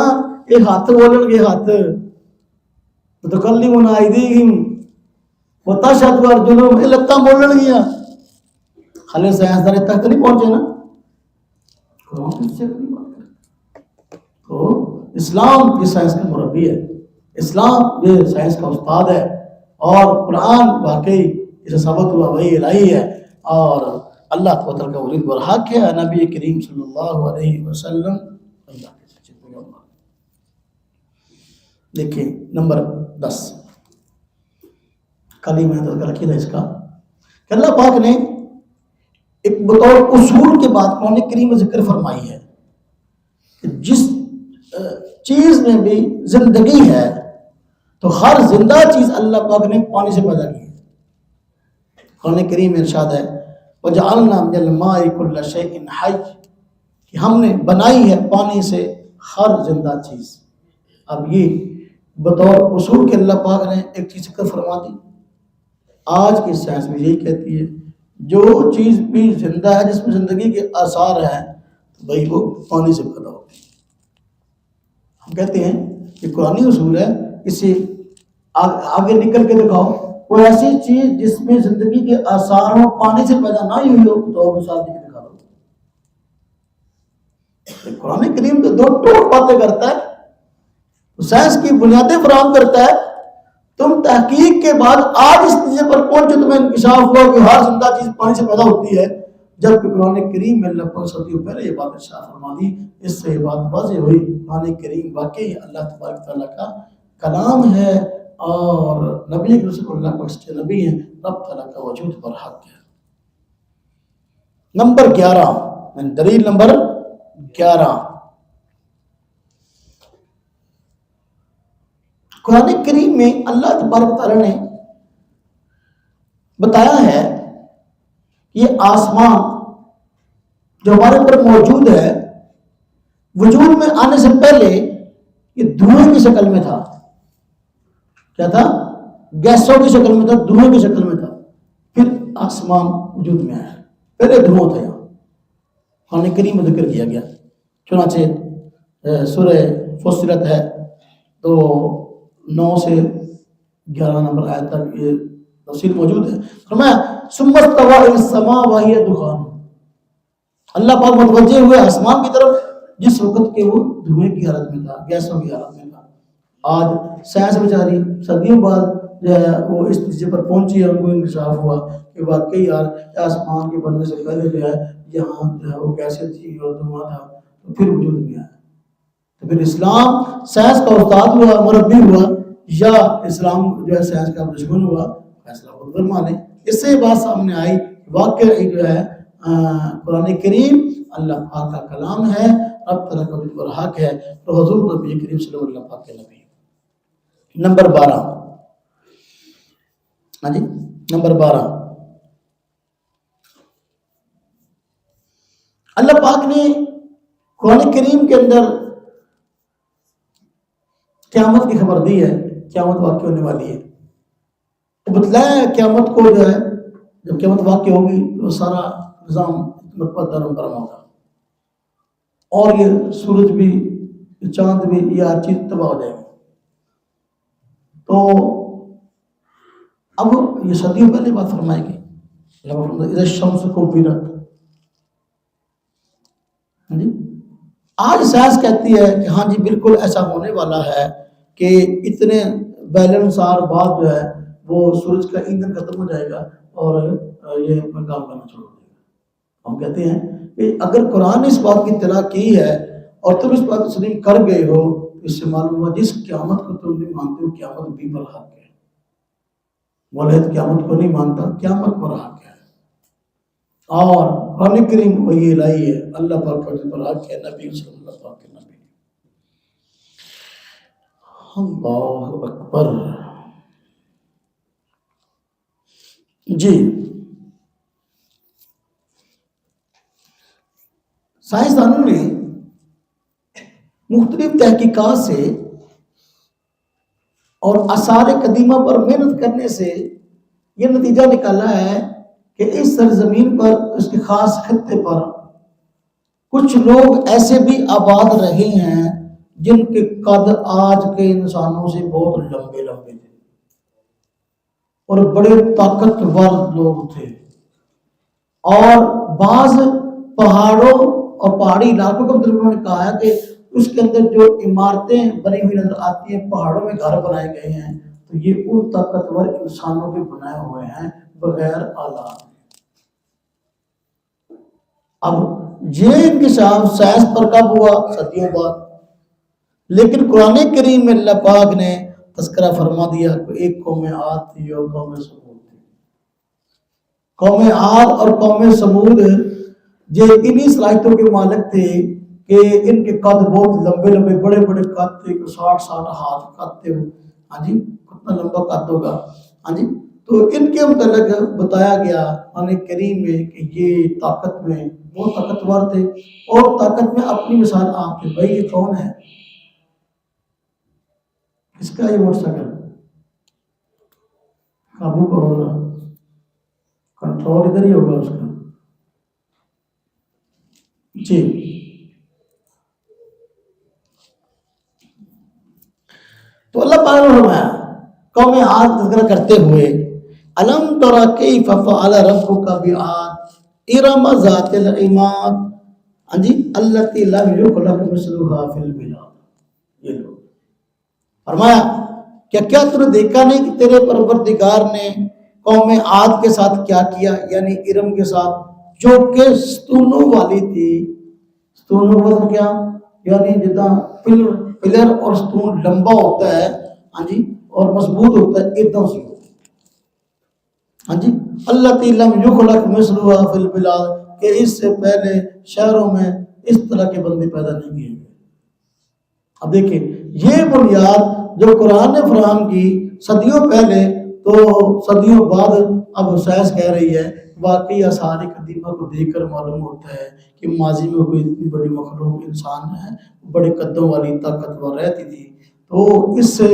یہ ہاتھ بولن گے، ہاتھ. وَتُكَلِّمُنَا أَيْدِيهِمْ وَتَشْهَدُ أَرْجُلُهُمْ، یہ لتاں بولن گیا. خالے سائنسدان تک نہیں پہنچے نا، قرآن اس سے اگلی بات کرے. تو اسلام یہ سائنس کا مربی ہے، اسلام یہ سائنس کا استاد ہے، اور قرآن واقعی اسے ثابت ہوا وہی الہی ہے، اور اللہ تعالیٰ کا ولید برحق ہے. نبی کریم صلی اللہ علیہ وسلم اللہ کے سچے پیغمبر. دیکھیں نمبر 10 کل ہی میں تو رکھی تھا اس کا کہ اللہ پاک نے ایک بطور اصول کے بعد قرآن کریم میں ذکر فرمائی ہے کہ جس چیز میں بھی زندگی ہے تو ہر زندہ چیز اللہ پاک نے پانی سے پیدا کی ہے. قرآن کریم میں ارشاد ہے وَجَعَلْنَا مِنَ الْمَاءِ كُلَّ شَيْءٍ حَيٍّ کہ ہم نے بنائی ہے پانی سے ہر زندہ چیز. اب یہ بطور اصول کے اللہ پاک نے ایک چیز ذکر فرما دی. آج کی سائنس میں یہی کہتی ہے جو چیز بھی زندہ ہے جس میں زندگی کے آثار ہیں بھائی وہ پانی سے پیدا ہوتی ہے. ہم کہتے ہیں کہ قرآنی اصول ہے اسے آگے نکل کے دکھاؤ کوئی ایسی چیز جس میں زندگی کے آثار ہوں پانی سے پیدا نہ ہوئی ہو تو مثال دے کے دکھا دو. قرآن کریم تو دو ٹوک باتیں کرتا ہے, سائنس کی بنیادیں فراہم کرتا ہے. تم تحقیق کے بعد آج اس نتیجے پر پہنچے تمہیں انکشاف ہوا کہ ہر زندہ چیز پانی سے پیدا ہوتی ہے, جبکہ قرآن کریم میں اللہ پاک صدیوں پہلے یہ بات ارشاد فرما دی. اس سے یہ بات واضح ہوئی قرآن کریم واقعی اللہ تبارک تعالیٰ کا کلام ہے اور نبی رسول اللہ کو سچے نبی ہیں, رب تعالیٰ کا وجود پر حق ہے. نمبر 11 دلیل نمبر 11 قرآن کریم میں اللہ تبارک تعالیٰ نے بتایا ہے کہ یہ آسمان جو ہمارے اوپر موجود ہے وجود میں آنے سے پہلے یہ دھوئیں کی شکل میں تھا. کیا تھا؟ گیسوں کی شکل میں تھا, دھوئیں کی شکل میں تھا. پھر آسمان وجود میں آیا, پہلے دھواں تھا. یہاں قرآن کریم میں ذکر کیا گیا. چنانچہ سورہ فصلت ہے تو 9 سے 11 نمبر آیت تک یہ تفصیل موجود ہے. فرمایا ثم استوى الى السماء وهي دخان. اللہ پاک متوجہ ہوئے آسمان کی طرف جس وقت کے وہ دھوئیں کی حالت میں تھا, گیسوں کی حالت میں تھا. آج سائنس بیچاری صدیوں بعد جو ہے وہ اس نتیجے پر پہنچی ہے, ان کو انکشاف ہوا کہ واقعی یار آسمان کے بننے سے پہلے جو ہے یہاں جو ہے وہ کیسے تھی اور دھواں تھا, تو پھر وجود میں آیا. تو پھر اسلام سائنس کا استاد ہوا, مربی ہوا, یا اسلام جو ہے سائنس کا دشمن ہوا, فیصلہ خود فرما لیں. اس سے بات سامنے آئی واقعی جو ہے قرآن کریم اللہ پاک کا کلام ہے, رب تعالیٰ کا وجود پر حق ہے, تو حضور نبی کریم صلی اللہ علیہ وسلم پاک کے نبی. نمبر 12 ہاں جی نمبر 12 اللہ پاک نے قرآن کریم کے اندر قیامت کی خبر دی ہے. قیامت واقع ہونے والی ہے. بتلایا ہے قیامت کو جو ہے جب قیامت واقع ہوگی تو سارا نظام درم برم ہوگا اور یہ سورج بھی چاند بھی یہ ہر چیز تباہ ہو جائے گی. تو اب یہ صدیوں پہلے بات فرمائے گی. اذا الشمس کورت. آج سائنس کہتی ہے کہ ہاں جی بالکل ایسا ہونے والا ہے کہ اتنے بیلن سال بعد جو ہے وہ سورج کا ایندھن ختم ہو جائے گا اور یہ اپنا کام کرنا چھوڑ دے گا. ہم کہتے ہیں کہ اگر قرآن نے اس بات کی اطلاع کی ہے اور تم اس بات کو تسلیم کر گئے ہو تو اس سے معلوم ہوا جس قیامت کو تم نہیں مانتے ہو قیامت بھی پر حق ہے. مولد قیامت کو نہیں مانتا, قیامت پر حق ہے. اور قرآن کریم وہی الہی ہے, اللہ پاک پر حق ہے, نبی صلی اللہ علیہ وسلم کے نبی. اللہ اکبر. جی سائنسدانوں نے مختلف تحقیقات سے اور آثار قدیمہ پر محنت کرنے سے یہ نتیجہ نکالا ہے کہ اس سرزمین پر اس کے خاص خطے پر کچھ لوگ ایسے بھی آباد رہے ہیں جن کے قد آج کے انسانوں سے بہت لمبے لمبے تھے اور بڑے طاقتور لوگ تھے. اور بعض پہاڑوں اور پہاڑی علاقوں کو انہوں نے کہا ہے کہ اس کے اندر جو عمارتیں بنی ہوئی نظر آتی ہیں, پہاڑوں میں گھر بنائے گئے ہیں, تو یہ ان طاقتور انسانوں کے بنائے ہوئے ہیں بغیر آلات. اب یہ انکشاف سائنس پر کب ہوا؟ صدیوں بعد. لیکن قرآن کریم میں اللہ پاک نے تذکرہ فرما دیا کہ ایک قوم عاد تھی اور قوم سمود تھی. قوم عاد اور قوم سمود یہ انہی صلاحیتوں کے مالک تھے کہ ان کے قد بہت لمبے لمبے بڑے بڑے قد تھے, 60 ہاتھ قد تھے ہاں جی کتنا لمبا قد ہوگا، ہاں جی تو ان کے متعلق بتایا گیا قرآن کریم میں کہ یہ طاقت میں بہت طاقتور تھے اور طاقت میں اپنی مثال آپ تھے. بھائی یہ کون ہے؟ کس کا یہ موٹر سائیکل؟ قابو کا ہوگا، کنٹرول ادھر ہی ہوگا اس کا. جی تو اللہ پاک نے فرمایا قوم عاد تذکرہ کرتے ہوئے الم ترى كيف فعل ربك بعاد ارم ذات العماد، ہاں جی التي لم يخلق مثلها في البلاد. یہ لو فرمایا کیا تو نے دیکھا نہیں کہ تیرے پروردگار نے قوم عاد کے ساتھ کیا کیا، یعنی ارم کے ساتھ جو کہ ستونوں والی تھی. ستونوں کا کیا یعنی جتنا پلر اور ستون لمبا ہوتا ہے، ہاں جی اور مضبوط ہوتا ہے ایک دم سے. ہاں جی التی لم یخلق مثلها فی البلاد کہ اس سے پہلے شہروں میں اس طرح کے بندے پیدا نہیں کیے گئے. اب دیکھیں یہ بنیاد جو قرآن نے فراہم کی صدیوں پہلے تو صدیوں بعد اب سائنس کہہ رہی ہے واقعی آثار قدیمہ کو دیکھ کر معلوم ہوتا ہے کہ ماضی میں کوئی اتنی بڑی مخلوق انسان ہے بڑے قدوں والی طاقتور رہتی تھی. تو اس سے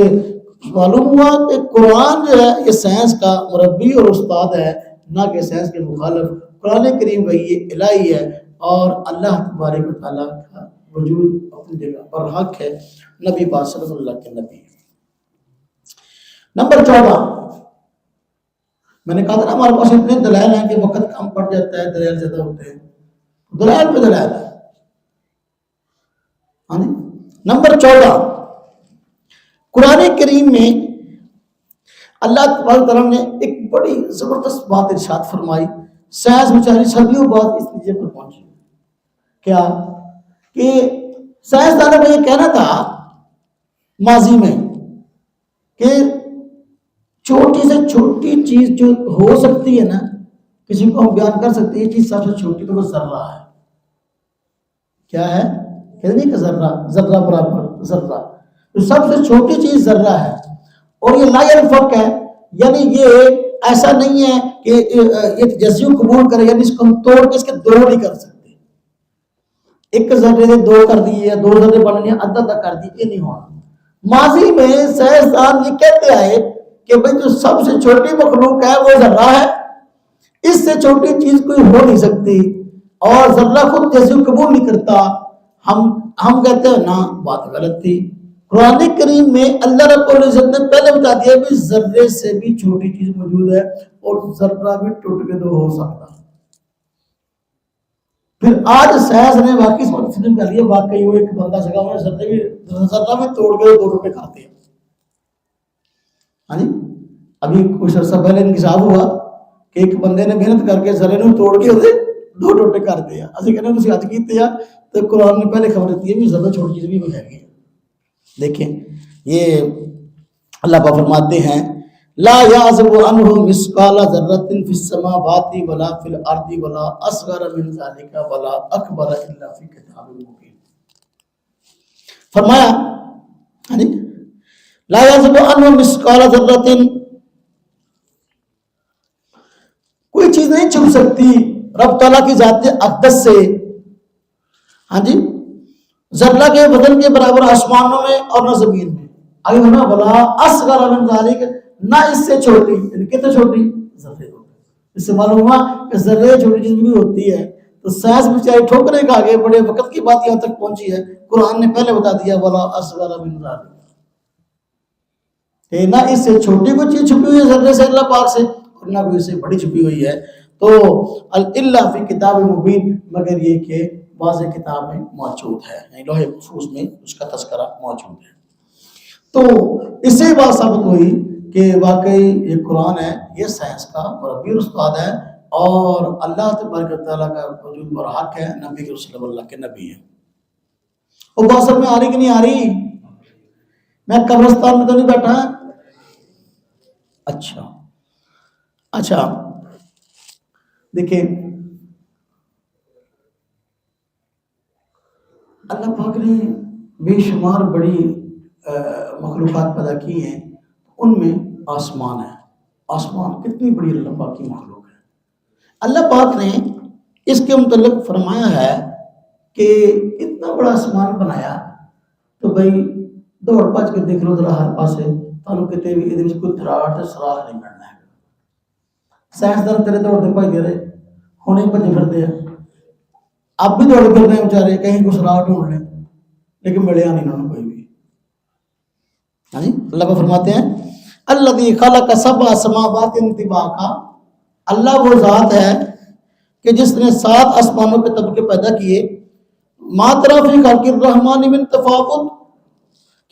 معلوم ہوا کہ قرآن جو ہے یہ سائنس کا مربی اور استاد ہے، نہ کہ سائنس کے مخالف. قرآن کریم وحی الہی ہے اور اللہ تبارک و تعالیٰ کا وجود اپنی جگہ پر حق ہے، نبی پاک صلی اللہ کے نبی. نمبر 14 میں نے کہا تھا نا ہمارے پاس اتنے دلائل ہیں کہ وقت کم پڑ جاتا ہے، دلائل زیادہ ہوتے ہیں. دلائل پہ دلائل ہے. ہاں جی نمبر 14 قرآن کریم میں اللہ تبارک تعالیٰ نے ایک بڑی زبردست بات ارشاد فرمائی. سائنس بیچاری صدیوں بعد اس نتیجے پر پہنچی. کیا کہ سائنسدانوں کو یہ کہنا تھا ماضی میں کہ چھوٹی سے چھوٹی چیز جو ہو سکتی ہے نا کسی کو ہم بیان کر سکتے ہیں یہ چیز سب سے چھوٹی تو وہ ذرہ ہے. کیا ہے؟ کہتے نہیں کہ ذرہ برابر ذرہ، تو سب سے چھوٹی چیز ذرہ ہے. اور یہ لا ينفك ہے، یعنی یہ ایسا نہیں ہے کہ یہ تجزیہ قبول کرے، یعنی اس کو ہم توڑ کے اس کے دو نہیں کر سکتے. ایک ذرے نے دو کر دیے، دو ذرے بن لیے، آدھا کر دیے، یہ نہیں ہونا. ماضی میں سائنسدان یہ کہتے آئے کہ بھئی جو سب سے چھوٹی مخلوق ہے وہ ذرہ ہے، اس سے چھوٹی چیز کوئی ہو نہیں سکتی، اور ذرہ خود تجزیہ قبول نہیں کرتا. ہم کہتے ہیں نا بات غلط تھی. قرآن کریم میں اللہ رب العزت نے پہلے بتا دیا کہ ذرے سے بھی چھوٹی چیز موجود ہے اور ذرہ بھی ٹوٹ کے دو ہو سکتا. پھر آج سائنس نے واقعی سلم کر لیا واقعی وہ ایک بندہ سکا انہیں ذرہ بھی توڑ کے دو ٹوٹے کھاتے ہیں. ہاں جی ابھی کچھ عرصہ پہلے انکشاف ہوا کہ ایک بندے نے محنت کر کے ذرے نے توڑ کے اسے دو ٹوٹے کر دیا. اسی کہنے اسے حج کیتے ہیں تو قرآن نے پہلے خبر دیتی ہے بھی ذرہ چھوٹی چیز بھی ہو جائے گی. دیکھیں یہ اللہ پاک فرماتے ہیں لا يعزب عنه مثقال ذرة في السماوات ولا في الارض ولا اصغر من ذلك ولا اکبر الا في کتاب مبین. فرمایا لا يعزب عنه مثقال ذرة، کوئی چیز نہیں چھپ سکتی رب تعالیٰ کی ذات اقدس سے. ہاں جی ذرہ کے وزن کے برابر آسمانوں میں اور نہ زمین میں. آگے فرمایا ولا اصغر من ذلك، نہ اس سے چھوٹی، یعنی کتنے چھوٹی ذرے ہوتے. اس سے معلوم ہوا کہ ذرے چھوٹی چیز بھی ہوتی ہے. تو سائنس بیچاری ٹھوکرے کا آگے بڑے وقت کی بات یہاں تک پہنچی ہے. قرآن نے پہلے بتا دیا ولا اصغر من ذلك، کہ نہ اس سے چھوٹی کوئی چیز چھپی ہوئی ہے ذرے سے اللہ پاک سے، اور نہ کوئی اس سے بڑی چھپی ہوئی ہے. تو الا فی کتاب مبین، مگر یہ کہ واضح کتاب میں موجود ہے، یعنی لوح محفوظ میں اس کا تذکرہ موجود ہے. تو اس سے بات ثابت ہوئی کہ واقعی یہ قرآن ہے یہ سائنس کا مربی اور استاد ہے، اور اللہ تبارک و تعالیٰ کا وجود پر حق ہے، نبی کے رسول اللہ کے نبی ہے. وہ بات سب میں آ رہی کہ نہیں آ رہی؟ میں قبرستان میں تو نہیں بیٹھا. اچھا دیکھیں اللہ پاک نے بے شمار بڑی مخلوقات پیدا کی ہیں، ان میں آسمان ہے. آسمان کتنی بڑی اللہ پاک کی مخلوق ہے. اللہ پاک نے اس کے متعلق فرمایا ہے کہ اتنا بڑا آسمان بنایا تو بھائی دوڑ پچ کے دیکھ لو ذرا ہر پاسے تمہیں کتے بھی یہ کوئی دراڑ سے سراخ نہیں ملنا ہے. سائنسدان تیرے دوڑتے بھائی دے رہے ہونے بھجے پھرتے ہیں, اب بھی دوڑ پھرتے ہیں بیچارے کہیں کو سراخ ڈھونڈ لیں لیکن ملیا نہیں انہوں نے کوئی بھی. اللہ کو فرماتے ہیں الذی خلق سبع سماوات طباقا, اللہ وہ ذات ہے کہ جس نے 7 آسمانوں کے طبقے پیدا کیے. ما تری فی خلق الرحمن من تفاوت,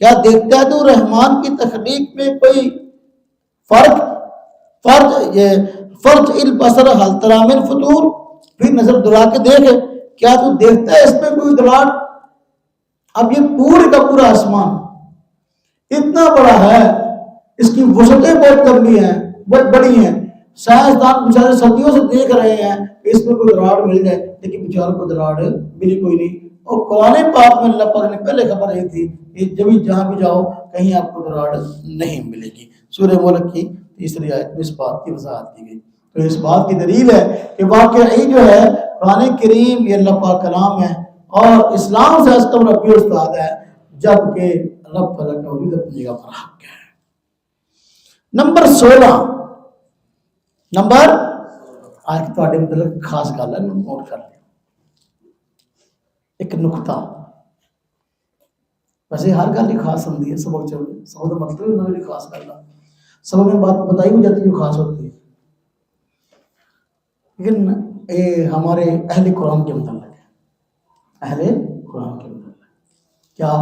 کیا دیکھتا ہے تو رحمان کی تخلیق میں کوئی فرق؟ فرج البصر هل تری من فطور, پھر نظر دلا کے دیکھ کیا تو دیکھتا ہے اس میں کوئی دلاٹ؟ اب یہ پورے کا پورا آسمان اتنا بڑا ہے, اس کی وسعتیں بہت لمبی ہیں, بہت بڑی ہیں. سائنسدان بیچارے صدیوں سے دیکھ رہے ہیں کہ اس میں کوئی دراڑ مل جائے, لیکن بیچاروں کو دراڑ ملی کوئی نہیں. اور قرآن پاک میں اللہ پاک نے پہلے خبر یہ تھی کہ جب جہاں بھی جاؤ کہیں آپ کو دراڑ نہیں ملے گی. سورہ ملک کی 3 آیت میں اس بات کی وضاحت کی گئی. تو اس بات کی دلیل ہے کہ واقعی جو ہے قرآن کریم یہ اللہ پاک کلام ہے اور اسلام سے اس کا ربی استاد ہے, جبکہ رب تعالیٰ کا وجود اپنی جگہ پر حق ہے. نمبر 16 نمبر آج تھوڑے متعلق خاص گل ہے, نوٹ کر لیں ایک نقطہ. ویسے ہر گل ہی خاص ہوتی ہے, سبق سبق کا مطلب ہے خاص گل ہے, سبق میں بات بتائی بھی جاتی ہے جو خاص ہوتی ہے, لیکن یہ ہمارے اہل قرآن کے متعلق ہے. اہل قرآن کے متعلق کیا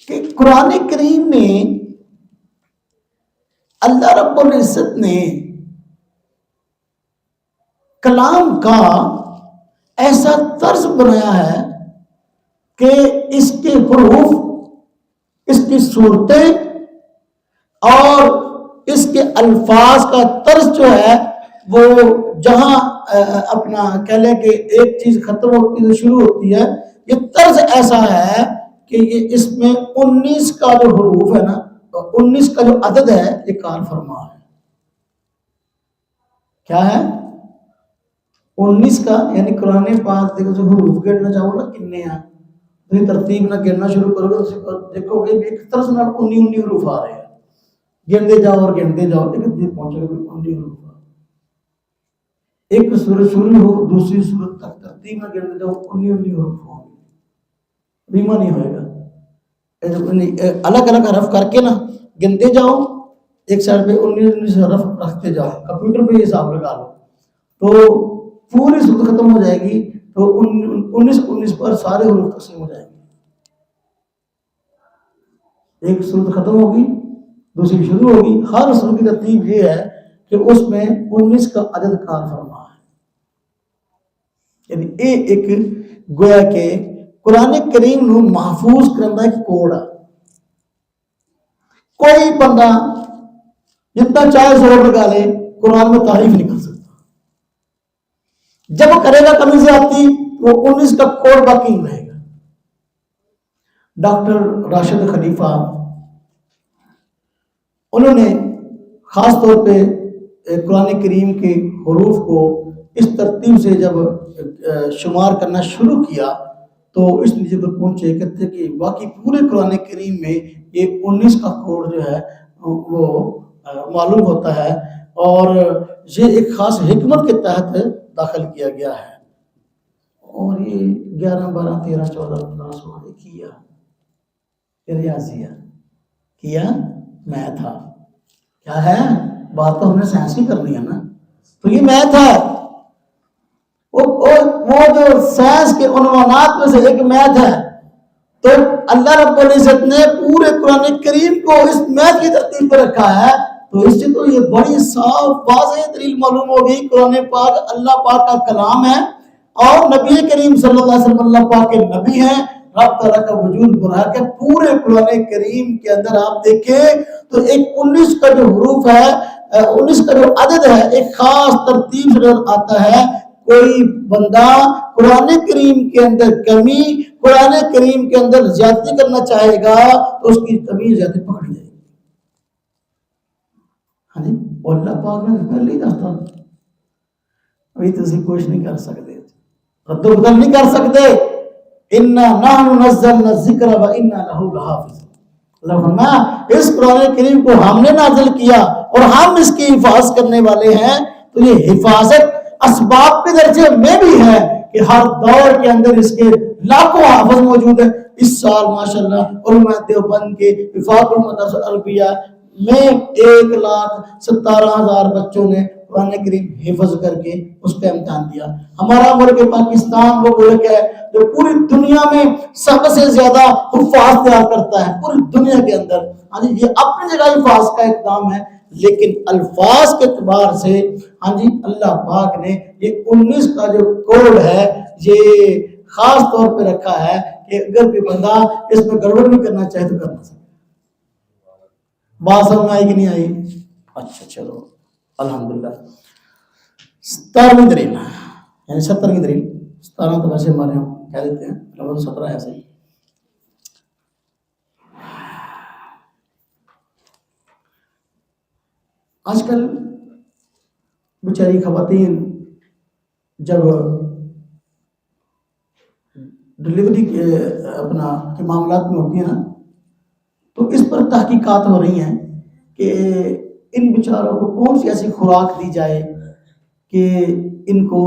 کہ قرآن کریم میں اللہ رب العزت نے کلام کا ایسا طرز بنایا ہے کہ اس کے حروف, اس کی صورتیں اور اس کے الفاظ کا طرز جو ہے وہ جہاں اپنا کہہ لیں کہ ایک چیز ختم ہوتی ہے شروع ہوتی ہے, یہ طرز ایسا ہے کہ یہ اس میں 19 کا جو حروف ہے نا, 19 کا جو عدد ہے یہ کار فرما ہے. کیا ہے 19 کا, یعنی قرآن پاک دیکھو جو حروف گننا چاہو نا کتنے ہیں, تو ترتیب نہ گننا شروع کرو گے تو دیکھو گے ایک طرز نال 19 حروف آ رہے ہیں, گنتے جاؤ اور گنتے جاؤ لیکن جب پہنچے گا 19 حروف. ایک سورت شروع ہو دوسری سورت تک ترتیب نہ گنتے جاؤ 19 حروف ہوں گے, بیمہ نہیں ہوئے گا. الگ الگ حرف کر کے نا گنتے جاؤ, ایک سائڈ پہ 19 حرف رکھتے جاؤ, کمپیوٹر پہ یہ حساب لگا لو تو پوری صورت ختم ہو جائے گی. تو 19 پر سارے حروف تقسیم ہو جائیں گے. ایک صورت ختم ہوگی دوسری شروع ہوگی. ہر صورت کی ترتیب یہ ہے کہ اس میں 19 کا عدد کار فرما ہے. یعنی ایک گویا کہ قرآن کریم نو محفوظ کرنے کا ایک کوڈ ہے. کوئی بندہ جتنا چاہے زور لگا لے قرآن میں تعریف نہیں کر سکتا. جب کرے گا کمی زیادتی وہ 19 کا کوڈ باقی رہے گا. ڈاکٹر راشد خلیفہ انہوں نے خاص طور پہ قرآن کریم کے حروف کو اس ترتیب سے جب شمار کرنا شروع کیا تو اس نتیجے پر پہنچے کہتے کہ باقی پورے قرآن کریم میں یہ 19 کا کوڈ جو ہے وہ معلوم ہوتا ہے اور یہ ایک خاص حکمت کے تحت داخل کیا گیا ہے. اور یہ 11 12 13 14 15 16 کیا ریاضیہ کیا میتھ تھا. کیا ہے بات تو ہم نے سائنس کی کرنی ہے نا, تو یہ میتھ ہے. وہ جو سائنس کے عنوانات میں سے ایک میتھ ہے. تو اللہ رب العزت نے پورے قرآن کریم کو اس میتھ کی ترتیب پر رکھا ہے. تو اس سے تو یہ بڑی صاف واضح دلیل معلوم ہوگی قرآن پاک اللہ پاک کا کلام ہے اور نبی کریم صلی اللہ علیہ وسلم اللہ پاک کے نبی ہیں. رب تعالیٰ کا وجود برا کے پورے قرآن کریم کے اندر آپ دیکھیں تو ایک 19 کا جو حروف ہے 19 کا جو عدد ہے ایک خاص ترتیب سے آتا ہے. کوئی بندہ قرآن کریم کے اندر کمی قرآن کریم کے اندر زیادتی کرنا چاہے گا تو اس کی کمی زیادتی پکڑی جائے گی. ہاں جی، اور اللہ پاک نے پہلے ہی دستا ابھی تسی کچھ نہیں کر سکتے، رد و بدل نہیں کر سکتے. انا نحن نزلنا الذکر و انا لہ لحافظ. اللہ فرمایا اس قرآن کریم کو ہم نے نازل کیا اور ہم اس کی حفاظت کرنے والے ہیں. تو یہ حفاظت اسباب کے درجے میں بھی ہے کہ ہر دور کے اندر اس کے لاکھوں حافظ موجود ہیں. اس سال ماشاءاللہ علماء دیوبند کے وفاق المدارس العربیہ میں 1,17,000 بچوں نے قرآن کریم حفظ کر کے اس کا امتحان دیا. ہمارا ملک پاکستان وہ ملک ہے جو پوری دنیا میں سب سے زیادہ حفاظ تیار کرتا ہے پوری دنیا کے اندر. ہاں جی، یہ اپنی جگہ حفاظ کا اقدام ہے، لیکن الفاظ کے اعتبار سے ہاں جی اللہ پاک نے یہ 19 کا جو کوڈ ہے یہ خاص طور پہ رکھا ہے کہ اگر کوئی بندہ اس میں گڑبڑ نہیں کرنا چاہے تو کرنا سکے. بات سمجھ آئی کہ نہیں آئی؟ اچھا چلو الحمدللہ. 17ویں دلیل یعنی 70ویں دلیل. 17 تو ویسے ہمارے ہم کہہ دیتے ہیں، 17 ہے صحیح. آج کل بیچاری خواتین جب ڈلیوری کے کے معاملات میں ہوتی ہیں نا تو اس پر تحقیقات ہو رہی ہیں کہ ان بیچاروں کو کون سی ایسی خوراک دی جائے کہ ان کو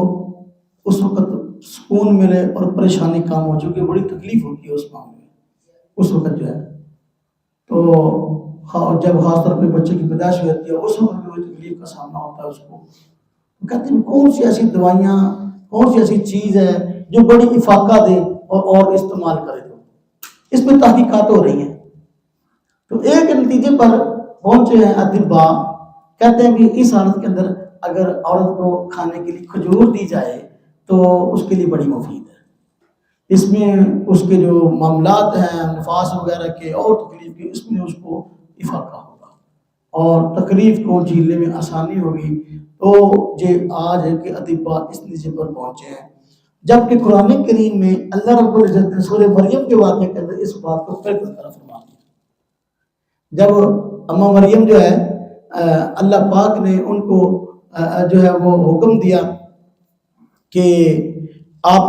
اس وقت سکون ملے اور پریشانی کم ہو، چونکہ بڑی تکلیف ہوتی ہے اس معاملے میں اس وقت جو ہے. تو جب خاص طور پہ بچے کی پیدائش ہو جاتی ہے اس وقت جو تکلیف کا سامنا ہوتا ہے اس کو کہتے ہیں کون سی ایسی دوائیاں، کون سی ایسی چیز ہے جو بڑی افاقہ دے اور استعمال کرے. تو اس پہ تحقیقات ہو رہی ہیں. تو ایک نتیجے پر پہنچے ہیں اطباء، کہتے ہیں کہ اس حالت کے اندر اگر عورت کو کھانے کے لیے کھجور دی جائے تو اس کے لیے بڑی مفید ہے. اس میں اس کے جو معاملات ہیں نفاس وغیرہ کے اور تکلیف کے، اس میں اس کو افاقہ ہوگا اور تکلیف کو جھیلنے میں آسانی ہوگی. تو یہ آج ہے کہ اطباء اس نتیجے پر پہنچے ہیں، جبکہ قرآن کریم میں اللہ رب العزت نے سورہ مریم کے واقعے کے اندر اس بات کو پھر طرف فرما دیا. جب اماں مریم جو ہے اللہ پاک نے ان کو جو ہے وہ حکم دیا کہ آپ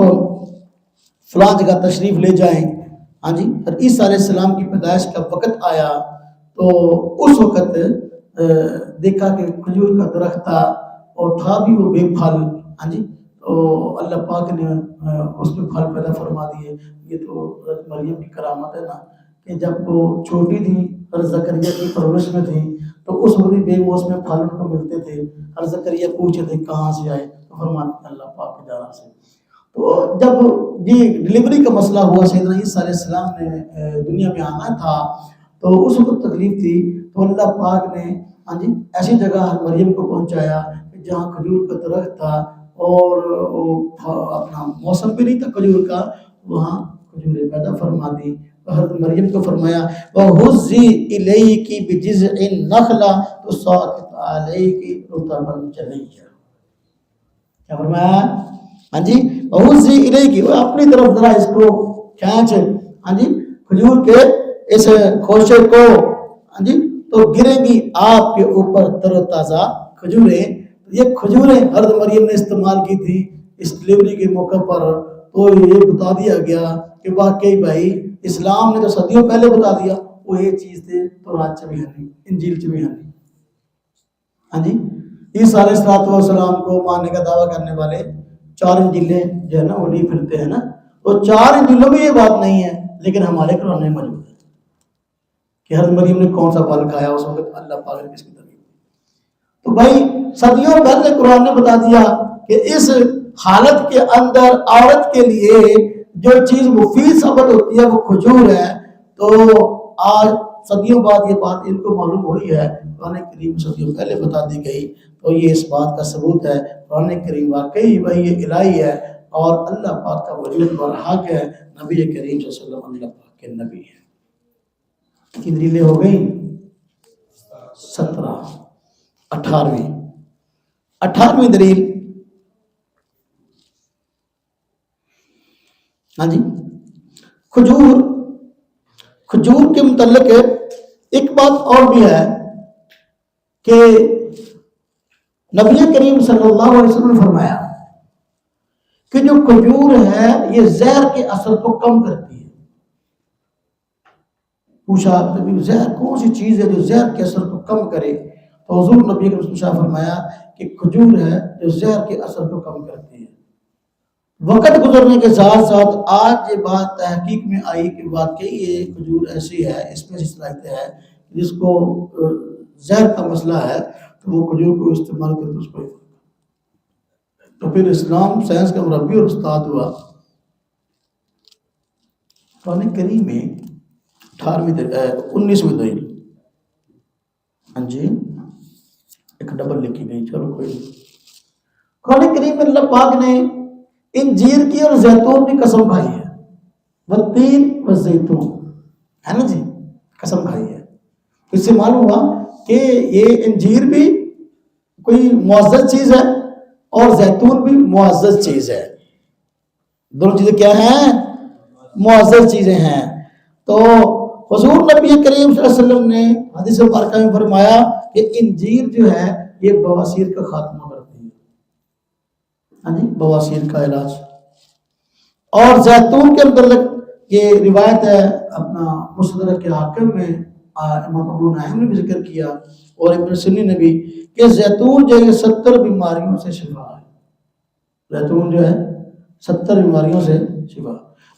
فلاں جگہ تشریف لے جائیں. ہاں جی، اور عیسیٰ علیہ السلام کی پیدائش کا وقت آیا تو اس وقت دیکھا کہ کھجور کا درخت تھا اور تھا بھی وہ بے پھل. ہاں جی، تو اللہ پاک نے اس میں پھل پیدا فرما دیے. یہ تو حضرت مریم کی کرامت ہے نا کہ جب وہ چھوٹی تھی حضرت زکریا کی پرورش میں تھی تو اس وقت بے موسم میں پھل ان کو ملتے تھے. حضرت زکریا پوچھے تھے کہاں سے آئے تو فرماتے اللہ پاک کی جانب سے. تو جب یہ ڈلیوری کا مسئلہ ہوا سیدنا عیسیٰ علیہ السلام نے دنیا میں آنا تھا تو اس وقت تکلیف تھی. تو اللہ پاک نے ہاں جی ایسی جگہ مریم کو پہنچایا جہاں کھجور کا درخت تھا اور اپنا موسم بھی نہیں تھا کھجور کا، وہاں کھجوریں پیدا فرما دی. حضرت مریم کو فرمایا وَهُزِّي إِلَيْكِ بِجِذْعِ النَّخْلَةِ تُسَاقِطْ عَلَيْكِ رُطَبًا جَنِيًّا. کیا فرمایا؟ ہاں جی وَهُزِّي إِلَيْكِ، اپنی طرف ذرا اس کو کھینچ ہاں جی کھجور کے اس خوشے کو ہاں جی تو گریں گی آپ کے اوپر تر و تازہ کھجوریں. یہ کھجوریں حضرت مریم نے استعمال کی تھی اس ڈلیوری کے موقع پر. تو یہ بتا دیا گیا کہ واقعی بھائی اسلام نے تو صدیوں پہلے بتا دیا وہ یہ چیز تھے تورات میں بھی ہے نہیں، انجیل میں بھی ہے نہیں. ہاں جی عیسیٰ علیہ السلام کو ماننے کا دعویٰ کرنے والے 4 انجیلیں جو ہے نا وہ نہیں پھرتے ہیں نا، تو 4 انجیلوں میں یہ بات نہیں ہے لیکن ہمارے قرآن میں موجود ہے کہ حضرت مریم نے کون سا پھل کھایا اس وقت اللہ پاک نے کس کی تربیت. تو بھائی صدیوں پہلے قرآن نے بتا دیا کہ اس حالت کے اندر عورت کے لیے جو چیز مفید ثابت ہوتی ہے وہ کھجور ہے. تو آج صدیوں بعد یہ بات ان کو معلوم ہوئی ہے، قرآن کریم صدیوں پہلے بتا دی گئی. تو یہ اس بات کا ثبوت ہے قرآن کریم واقعی وحی الہی ہے اور اللہ پاک کا وجود اور حق ہے. نبی کریم صلی اللہ علیہ وسلم اللہ پاک کے نبی ہے. کتنی دلیلیں ہو گئی؟ 17. 18ویں دلیل ہاں جی کھجور کے متعلق ایک بات اور بھی ہے کہ نبی کریم صلی اللہ علیہ وسلم نے فرمایا کہ جو کھجور ہے یہ زہر کے اثر کو کم کرتی ہے۔ پوچھا نبی زہر کون سی چیز ہے جو زہر کے اثر کو کم کرے؟ تو حضور نبی کریم صلی اللہ علیہ وسلم نے فرمایا کہ کھجور ہے جو زہر کے اثر کو کم کرتی ہے۔ وقت گزرنے کے ساتھ ساتھ آج یہ بات تحقیق میں آئی کہ واقعی یہ کھجور ایسی ہے، اس میں صلاحیت ہے جس کو زہر کا مسئلہ ہے تو وہ کھجور کو استعمال کرتے اس کو۔ تو پھر اسلام سائنس کا مربی اور استاد ہوا۔ قرآن کریم میں 19ویں دلیل، ہاں جی ایک ڈبل لکھی گئی، چلو کوئی نہیں۔ قرآن کریم میں اللہ پاک نے انجیر کی اور زیتون کی قسم کھائی ہے، والتین والزیتون، ہے نا جی، قسم کھائی ہے۔ اس سے معلوم ہوا کہ یہ انجیر بھی کوئی معزز چیز ہے اور زیتون بھی معزز چیز ہے، دونوں چیزیں کیا ہیں؟ معزز چیزیں ہیں۔ تو حضور نبی کریم صلی اللہ علیہ وسلم نے حدیث مبارکہ میں فرمایا کہ انجیر جو ہے یہ بواسیر کا خاتمہ کرتی ہے، ہاں جی بواسیر کا علاج۔ اور زیتون کے متعلق یہ روایت ہے اپنا مستدرک حاکم میں امام ابو نعیم نے بھی ذکر کیا اور ابن سنی نے بھی کہ زیتون جو ہے 70 بیماریوں سے شفا ہے۔ زیتون جو ہے 70 بیماریوں سے شفا۔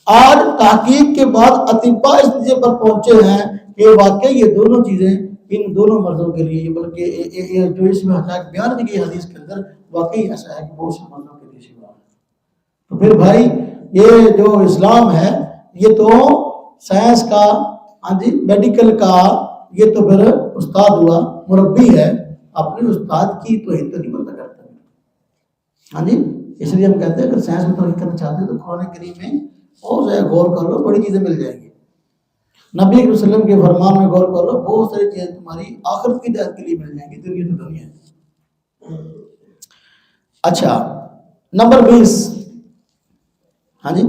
آج تحقیق کے بعد اطباء اس نتیجے پر پہنچے ہیں کہ واقعی یہ دونوں چیزیں ان دونوں مرضوں کے لیے، بلکہ جو اس میں حقائق بیان کی گئی حدیث کے اندر واقعی ایسا ہے کہ بہت سے مرضوں کے لیے شفا ہے۔ تو پھر بھائی یہ جو اسلام ہے یہ تو سائنس کا، ہاں جی میڈیکل کا، یہ تو پھر استاد ہوا، مربی ہے، اپنے استاد کی توہین تو نہیں بندہ کرتا ہے، ہاں جی۔ اس لیے ہم کہتے ہیں اگر سائنس میں ترقی کرنا چاہتے ہیں تو قرآن کریم میں بہت سارے غور کر لو، بڑی چیزیں مل جائیں گی۔ نبی صلی اللہ علیہ وسلم کے فرمان میں غور کر لو، بہت ساری چیزیں تمہاری آخرت کی ہدایت کے لیے مل جائیں گی، دنیا تو دنیا ہے۔ اچھا نمبر 20، ہاں جی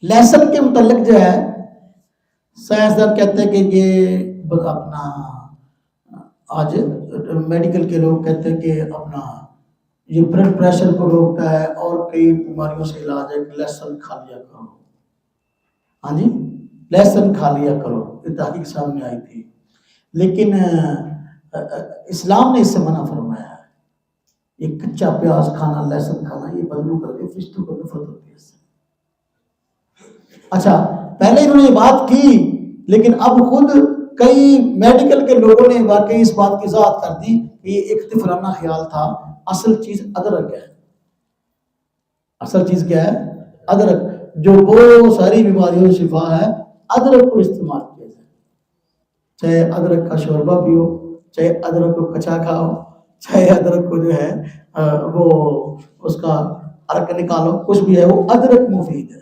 لہسن کے متعلق جو ہے سائنسدان کہتے ہیں کہ یہ اپنا آج میڈیکل کے لوگ کہتے ہیں کہ اپنا یہ بلڈ پریشر کو روکتا ہے اور کئی بیماریوں سے علاج ہے کہ لہسن کھا لیا کرو، ہاں جی لہسن کھا لیا کرو، یہ تحقیق سامنے آئی تھی۔ لیکن اسلام نے اس سے منع فرمایا ہے، یہ کچا پیاز کھانا، لہسن کھانا، یہ بدبو کر کے فرشتوں کو نفرت ہوتی ہے اس سے۔ اچھا پہلے انہوں نے یہ بات کی لیکن اب خود کئی میڈیکل کے لوگوں نے واقعی اس بات کی وضاحت کر دی کہ یہ ایک طفلانہ خیال تھا، اصل چیز ادرک ہے۔ اصل چیز کیا ہے؟ ادرک، جو بہت ساری بیماریوں سے شفا ہے، ادرک کو استعمال کیا جائے، چاہے ادرک کا شوربہ پیو، چاہے ادرک کو کچا کھاؤ، چاہے ادرک کو جو ہے وہ اس کا ارک نکالو، کچھ بھی ہے، وہ ادرک مفید ہے۔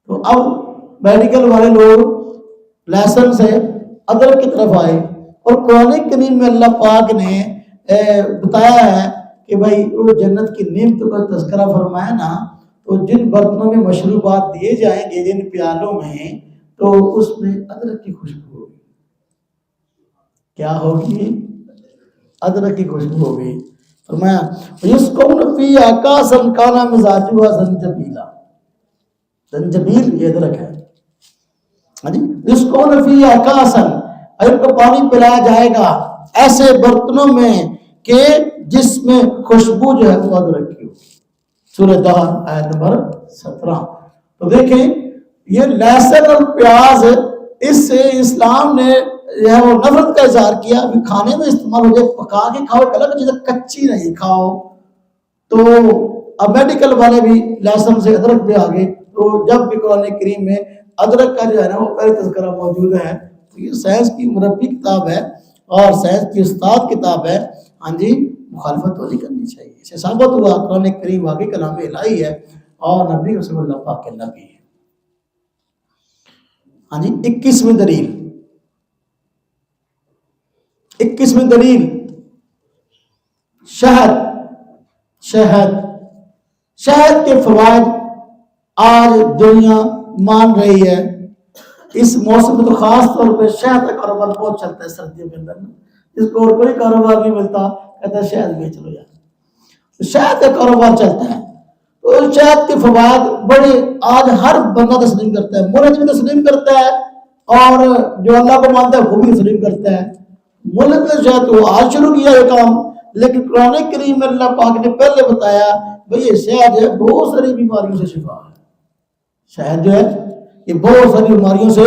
تو اب میڈیکل والے لوگ لہسن سے ادرک کی طرف آئے، اور قرآن کریم میں اللہ پاک نے بتایا ہے کہ بھائی وہ جنت کی نعمتوں کا تذکرہ فرمایا نا، تو جن برتنوں میں مشروبات دیے جائیں گے، جن پیالوں میں، تو اس میں ادرک کی خوشبو ہوگی۔ کیا ہوگی؟ ادرک کی خوشبو ہوگی۔ فرمایا یسقون فیہا کاسا کان مزاجہا زنجبیلا، زنجبیل یہ ادرک ہے، ہاں جی یسقون فیہا کاسا، ان کو پانی پلایا جائے گا ایسے برتنوں میں کہ جس میں خوشبو جو ہے وہ ادرک کی ہوگی۔ سورہ دہر آیت نمبر 17۔ تو دیکھیں یہ لہسن اور پیاز، اس سے اسلام نے جو ہے وہ نفرت کا اظہار کیا، بھی کھانے میں استعمال ہو جائے، پکا کے کھاؤ، ایک الگ چیز، کچی نہیں کھاؤ۔ تو اب میڈیکل والے بھی لہسن سے ادرک پہ آگے، تو جب بھی قرآن کریم میں ادرک کا جو ہے نا وہ پہلے تذکرہ موجود ہے، تو یہ سائنس کی مربی کتاب ہے اور سائنس کی استاد کتاب ہے، ہاں جی مخالفت تو نہیں کرنی چاہیے۔ اسے ثابت ہوا قرآن کریم واقعی کلام الہی ہے اور نبی رسول اللہ پاک کے نبی ہے۔ ہاں جی 21ویں دلیل، 21ویں دلیل شہد کے فوائد آج دنیا مان رہی ہے اس موسم میں تو خاص طور پہ شہد کا کاروبار بہت چلتا ہے سردیوں کے اندر، جس کو اور کوئی کاروبار نہیں ملتا کہتا ہے شہد بیچ لو یار، شہد کا کاروبار چلتا ہے۔ تو شہد کے فوائد بڑے آج ہر بندہ تسلیم کرتا ہے، ملک بھی تسلیم کرتا ہے اور جو اللہ کو مانتا ہے وہ بھی تسلیم کرتا ہے۔ ملک نے شاید تو آج شروع کیا یہ کام، لیکن قرآن کریم میں اللہ پاک نے پہلے بتایا بھئی یہ شہد ہے بہت ساری بیماریوں سے شفا ہے، شہد جو ہے یہ بہت ساری بیماریوں سے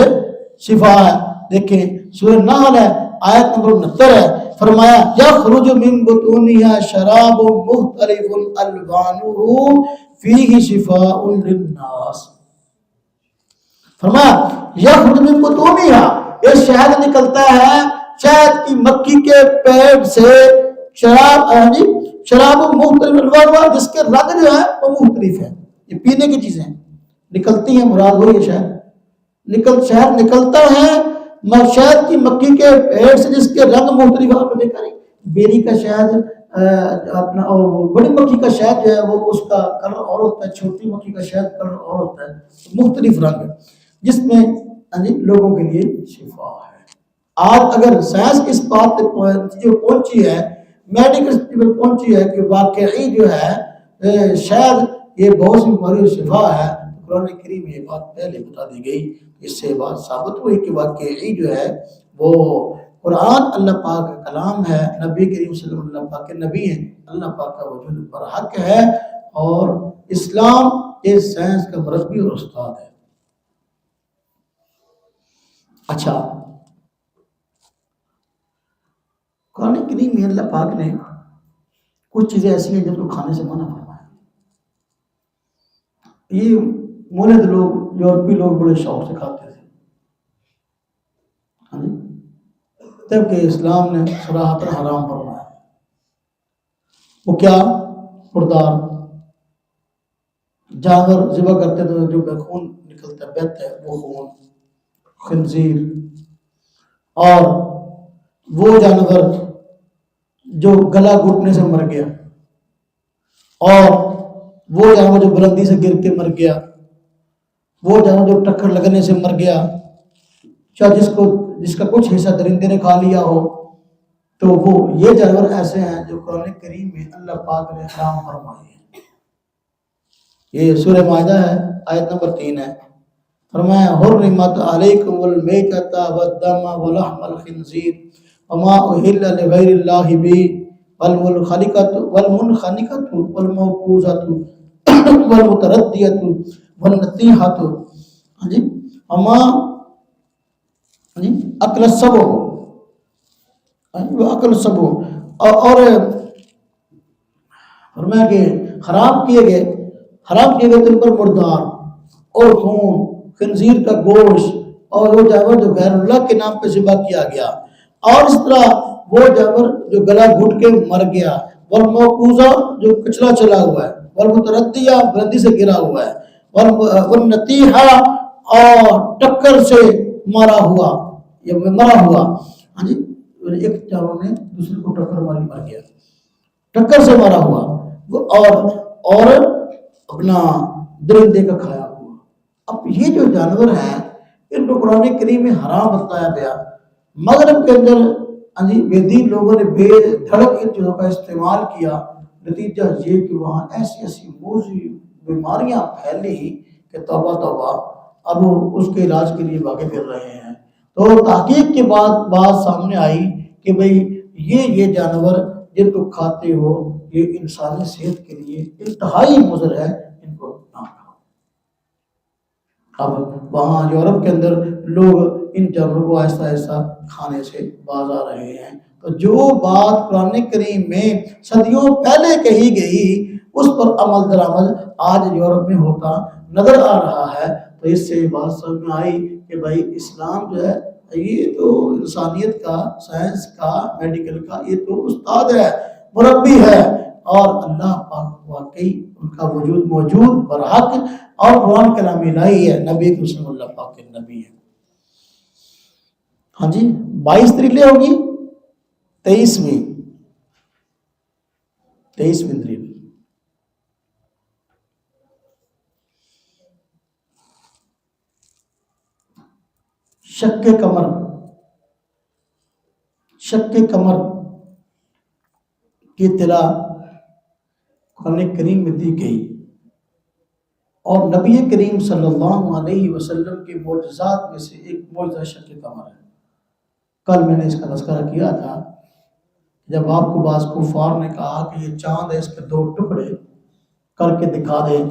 شفا ہے۔ دیکھیں سورہ نحل ہے آیت نمبر 69 ہے، فرمایا یخرج من بطونها شراب مختلف الوانه فیہ شفاء للناس، فرمایا یخرج من بطونها، یہ شہد نکلتا ہے شہد کی مکھی کے پیٹ سے، شراب مختلف الوان، جس کے رنگ جو ہے وہ مختلف ہے، یہ پینے کی چیزیں نکلتی ہیں، مراد وہی ہے شہد نکلتا ہے شہد کی مکھی کے پیٹ سے جس کے رنگ مختلف۔ آپ نے دیکھا نہیں بیری کا شہد اپنا بڑی مکھی کا شہد جو ہے وہ اس کا کلر اور ہوتا ہے، چھوٹی مکھی کا شہد کلر اور ہوتا ہے، مختلف رنگ جس میں لوگوں کے لیے شفا ہے۔ آج اگر سائنس اس بات جو پہنچی ہے، میڈیکل پر پہنچی ہے کہ واقعی جو ہے شاید یہ بہت سی بیماریوں سے شفا ہے، قرآن کریم یہ بات پہلے بتا دی گئی، اس سے بات ثابت ہوئی کہ واقعی جو ہے وہ قرآن اللہ پاک کا کلام ہے، نبی کریم صلی اللہ علیہ وسلم اللہ پاک کے نبی ہیں، اللہ پاک کا وجود پر حق ہے، اور اسلام یہ سائنس کا مربی اور استاد ہے۔ اچھا، قرآن کریم میں اللہ پاک نے کچھ چیزیں ایسی ہیں جن کو کھانے سے منع فرمایا۔ یہ مولد لوگ، یورپی لوگ بڑے شوق سے کھاتے تھے، تب کہ اسلام نے صراحتاً حرام فرمایا۔ وہ کیا؟ مردار جانور ذبح کرتے تھے، جو بے خون نکلتا ہے بہتا ہے وہ خون، خنزیر، اور وہ جانور جو گلا گھٹنے سے مر گیا، اور وہ جانور جو بلندی سے گر کے مر گیا، وہ جانور جو ٹکر لگنے سے مر گیا، چاہے جس کا کچھ حصہ درندے نے کھا لیا ہو، تو وہ یہ جانور ایسے ہیں جو قرآن کریم میں اللہ پاک نے حرام فرمائے ہیں۔ یہ سورہ مائدہ ہے آیت نمبر 3 ہے، فرمایا حرمت علیکم المیتۃ والدم ولحم الخنزیر وما اہل لغیر اللہ بہ والمنخنقۃ والموقوذۃ والمتردیۃ والنطیحۃ وما اکل السبع، اور فرمایا کہ حرام کیے گئے تم پر مردار اور خون، خنزیر کا گوشت، اور وہ جانور جو غیر اللہ کے نام پہ ذبح کیا گیا، اور اس طرح وہ جانور جو گلا گھٹ کے مر گیا، والموقوذہ جو کچلا چلا ہوا ہے، والمتردیہ بلندی سے گرا ہوا ہے، والنطیحہ اور ٹکر سے مرا ہوا، ایک جانور نے دوسرے کو ٹکر ماری مر گیا، ٹکر سے مرا ہوا، اور اپنا درندے کا کھایا ہوا۔ اب یہ جو جانور ہیں ان کو قرآن کریم میں حرام بتایا گیا۔ مغرب کے اندر بے دین لوگوں نے بے دھڑک ان چیزوں کا استعمال کیا، نتیجہ یہ کہ وہاں ایسی موذی بیماریاں پھیلی کہ توبہ توبہ، اب اس کے علاج کے لیے بھاگے پھر رہے ہیں۔ تو تحقیق کے بعد بات سامنے آئی کہ بھئی یہ جانور جن کو کھاتے ہو یہ انسانی صحت کے لیے انتہائی مضر ہے، ان کو نہ کھاؤ۔ اب وہاں یورپ کے اندر لوگ ان جانوروں کو آہستہ آہستہ کھانے سے باز آ رہے ہیں۔ تو جو بات قرآن کریم میں صدیوں پہلے کہی گئی اس پر عمل درآمد آج یورپ میں ہوتا نظر آ رہا ہے۔ تو اس سے بات سمجھ میں آئی کہ بھائی اسلام جو ہے یہ تو انسانیت کا، سائنس کا، میڈیکل کا یہ تو استاد ہے، مربی ہے، اور اللہ پاک واقعی ان کا وجود موجود برحق، اور قرآن کلام الہی ہے، نبی کے رسول اللہ پاک کے نبی ہے۔ ہاں جی 22 دلیلیں ہوگی، 23ویں دلیل شق کمر کی اطلاع قرآن کریم میں دی گئی، اور نبی کریم صلی اللہ علیہ وسلم کے معجزات میں سے ایک معجزہ شق کمر ہے۔ کل میں نے اس کا تذکرہ کیا تھا، جب آپ کو بعض کفار نے کہا کہ یہ چاند ہے، اس کے 2 ٹکڑے کر کے دکھا دیں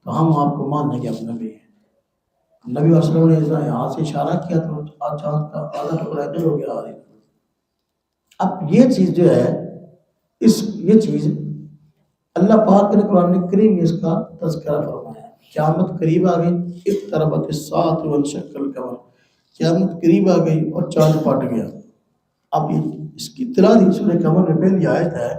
تو ہم آپ کو مان لیں گے اپنے نبی ہیں۔ نبی علیہ وسلم نے ہاتھ سے اشارہ کیا تو چاند کا آدھا ٹکڑا ادھر ہو گیا۔ اب یہ چیز جو ہے، یہ چیز اللہ پاک نے قرآن کریم میں اس کا تذکرہ فرمایا۔ قیامت قریب آ گئی، اقتربت الساعۃ وانشق القمر، قیامت قریب آ گئی اور چاند پھٹ گیا۔ اب یہ اس کی اطلاع دی سورہ قمر میں پہلی آیت ہے۔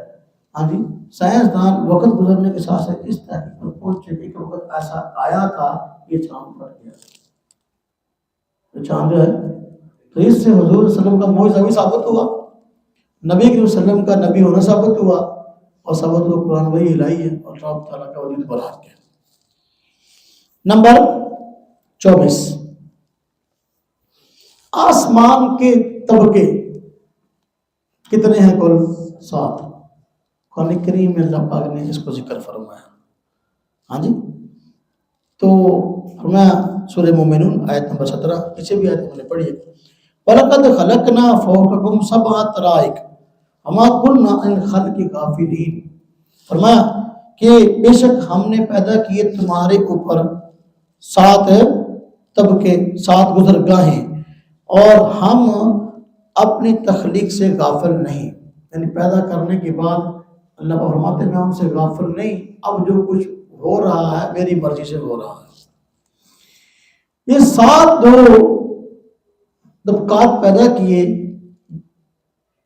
ہاں جی، سائنسدان وقت گزرنے کے ساتھ ساتھ اس تحقیق پر پہنچے کہ ایک وقت ایسا آیا تھا یہ چاند پھٹ گیا۔ تو چاند جو ہے، تو اس سے حضور صلی اللہ علیہ وسلم کا معجزہ بھی ثابت ہوا، نبی کریم صلی اللہ علیہ وسلم کا نبی ہونا ثابت ہوا، اور ثابت ہوا قرآن وحی الہی ہے اور رب تعالیٰ کا وجود برحق ہے۔ نمبر 24، آسمان کے طبقے کتنے ہیں؟ کل 7۔ قرآن کریم میں اللہ پاک نے اس کو ذکر فرمایا۔ ہاں جی، تو فرمایا سورہ مومنون آیت نمبر 17، پیچھے بھی آیت ہم نے پڑھی ہے، وَلَقَدْ خَلَقْنَا فَوْقَكُمْ سَبْعَ طَرَائِقَ وَمَا كُنَّا عَنِ الْخَلْقِ غَافِلِينَ۔ فرمایا کہ بے شک ہم نے پیدا کیے تمہارے اوپر 7 طبقے، 7 گزرگاہیں، اور ہم اپنی تخلیق سے غافل نہیں۔ یعنی پیدا کرنے کے بعد اللہ فرماتے ہیں میں ہم سے غافل نہیں، اب جو کچھ ہو رہا ہے میری مرضی سے ہو رہا ہے۔ یہ 7 طبقات پیدا کیے۔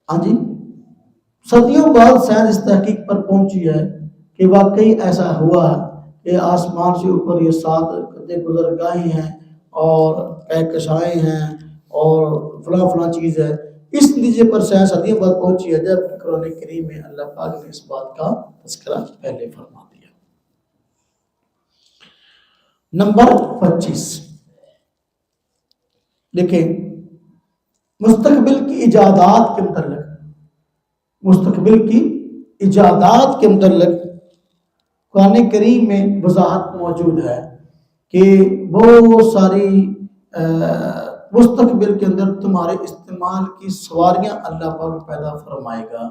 ہاں جی، صدیوں بعد سائنس اس تحقیق پر پہنچی ہے کہ واقعی ایسا ہوا کہ آسمان سے اوپر یہ 7 گزرگاہیں ہیں اور کہکشائیں ہیں اور فلاں چیز ہے۔ اس نتیجے پر سائنس صدیوں بعد پہنچی ہے جب قرآن کریم میں اللہ پاک نے اس بات کا تذکرہ پہلے فرما دیا۔ نمبر 25، دیکھیں مستقبل کی ایجادات کے متعلق قرآن کریم میں وضاحت موجود ہے کہ بہت ساری مستقبل کے اندر تمہارے استعمال کی سواریاں اللہ پاک پیدا فرمائے گا۔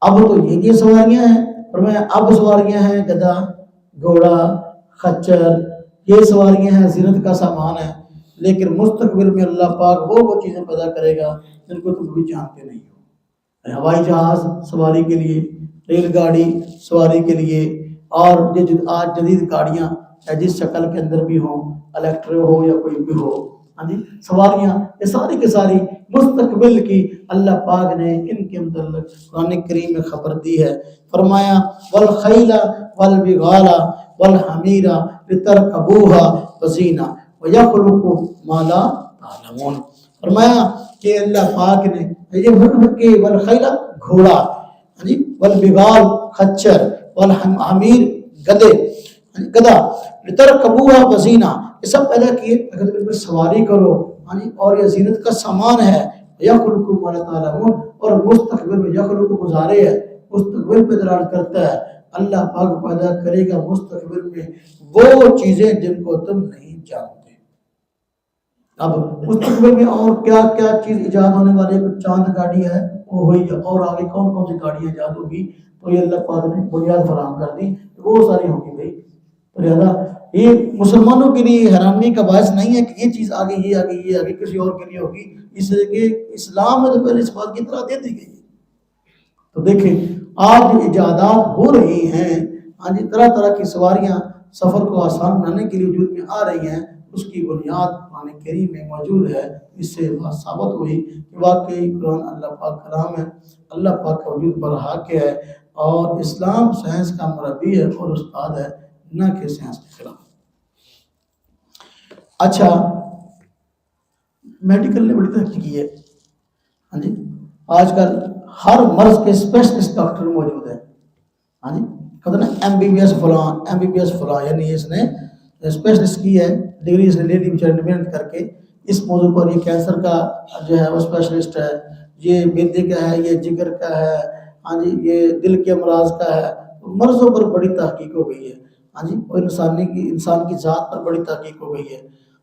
اب تو یہ سواریاں ہیں، فرمایا اب سواریاں ہیں گدھا، گھوڑا، خچر، یہ سواریاں ہیں، زینت کا سامان ہے، لیکن مستقبل میں اللہ پاک وہ چیزیں پیدا کرے گا جن کو تم بھی جانتے نہیں ہو۔ ہوائی جہاز سواری کے لیے، ریل گاڑی سواری کے لیے، اور آج جدید گاڑیاں جس شکل کے اندر بھی ہوں، الیکٹرک ہو یا کوئی بھی ہو، ہاں جی، سواریاں، یہ ساری کی ساری مستقبل کی اللہ پاک نے ان کے متعلق قرآن کریم میں خبر دی ہے۔ فرمایا والخیل والبغال والحمیر لترکبوها وزینہ ویخلق ما لا تعلمون۔ فرمایا کہ اللہ پاک نے یہ والخیل گھوڑا، والبغال خچر، والحمیر گدھا، لترکبوها وزینہ، یہ سب پیدا کیے اگر تم سواری کرو، اور یہ زینت کا سامان ہے۔ یخلق ما لا تعلمون، اور مستقبل میں یخلق مضارع ہے، مستقبل پہ دلالت کرتا ہے، اللہ پاک پیدا کرے گا مستقبل میں وہ چیزیں جن کو تم نہیں جانتے۔ اب مستقبل میں اور کیا کیا چیز ایجاد ہونے والے، کچھ چاند گاڑی ہے وہ ہوئی، اور آگے کون کون سی گاڑیاں ایجاد ہوگی، تو یہ اللہ پاک نے بنیاد فراہم کر دی، وہ ساری ہوگی بھائی۔ تو لہٰذا یہ مسلمانوں کے لیے حیرانی کا باعث نہیں ہے کہ یہ چیز آگے، یہ آگے کسی اور کے لیے ہوگی، اس لیے کہ اسلام میں تو پہلے اس بات کی اطلاع دے دی گئی۔ تو دیکھیں آج جو ایجادات ہو رہی ہیں، ہاں جی، طرح طرح کی سواریاں سفر کو آسان بنانے کے لیے وجود میں آ رہی ہیں، اس کی بنیاد قرآن کریم میں موجود ہے۔ اس سے بات ثابت ہوئی کہ واقعی قرآن اللہ پاک کلام ہے، اللہ پاک کا وجود برحق ہے، اور اسلام سائنس کا مربی ہے اور استاد ہے، نہ کہ سائنس کے خلاف۔ اچھا، میڈیکل نے بڑی ترقی کی ہے، ہاں جی، آج کل ہر مرض کے اسپیشلسٹ ڈاکٹر موجود ہیں، ہاں جی، کہتے ہیں ایم بی بی ایس فلاں، یعنی اس نے اسپیشلسٹ کی ہے، ڈگری اس نے لے لی بیچارے نے محنت کر کے، اس موضوع پر یہ کینسر کا جو ہے وہ اسپیشلسٹ ہے، یہ معدے کا ہے، یہ جگر کا ہے، ہاں جی یہ دل کے امراض کا ہے، مرضوں پر بڑی تحقیق ہو گئی ہے، ہاں جی اور انسان کی ذات پر بڑی تحقیق ہو گئی ہے۔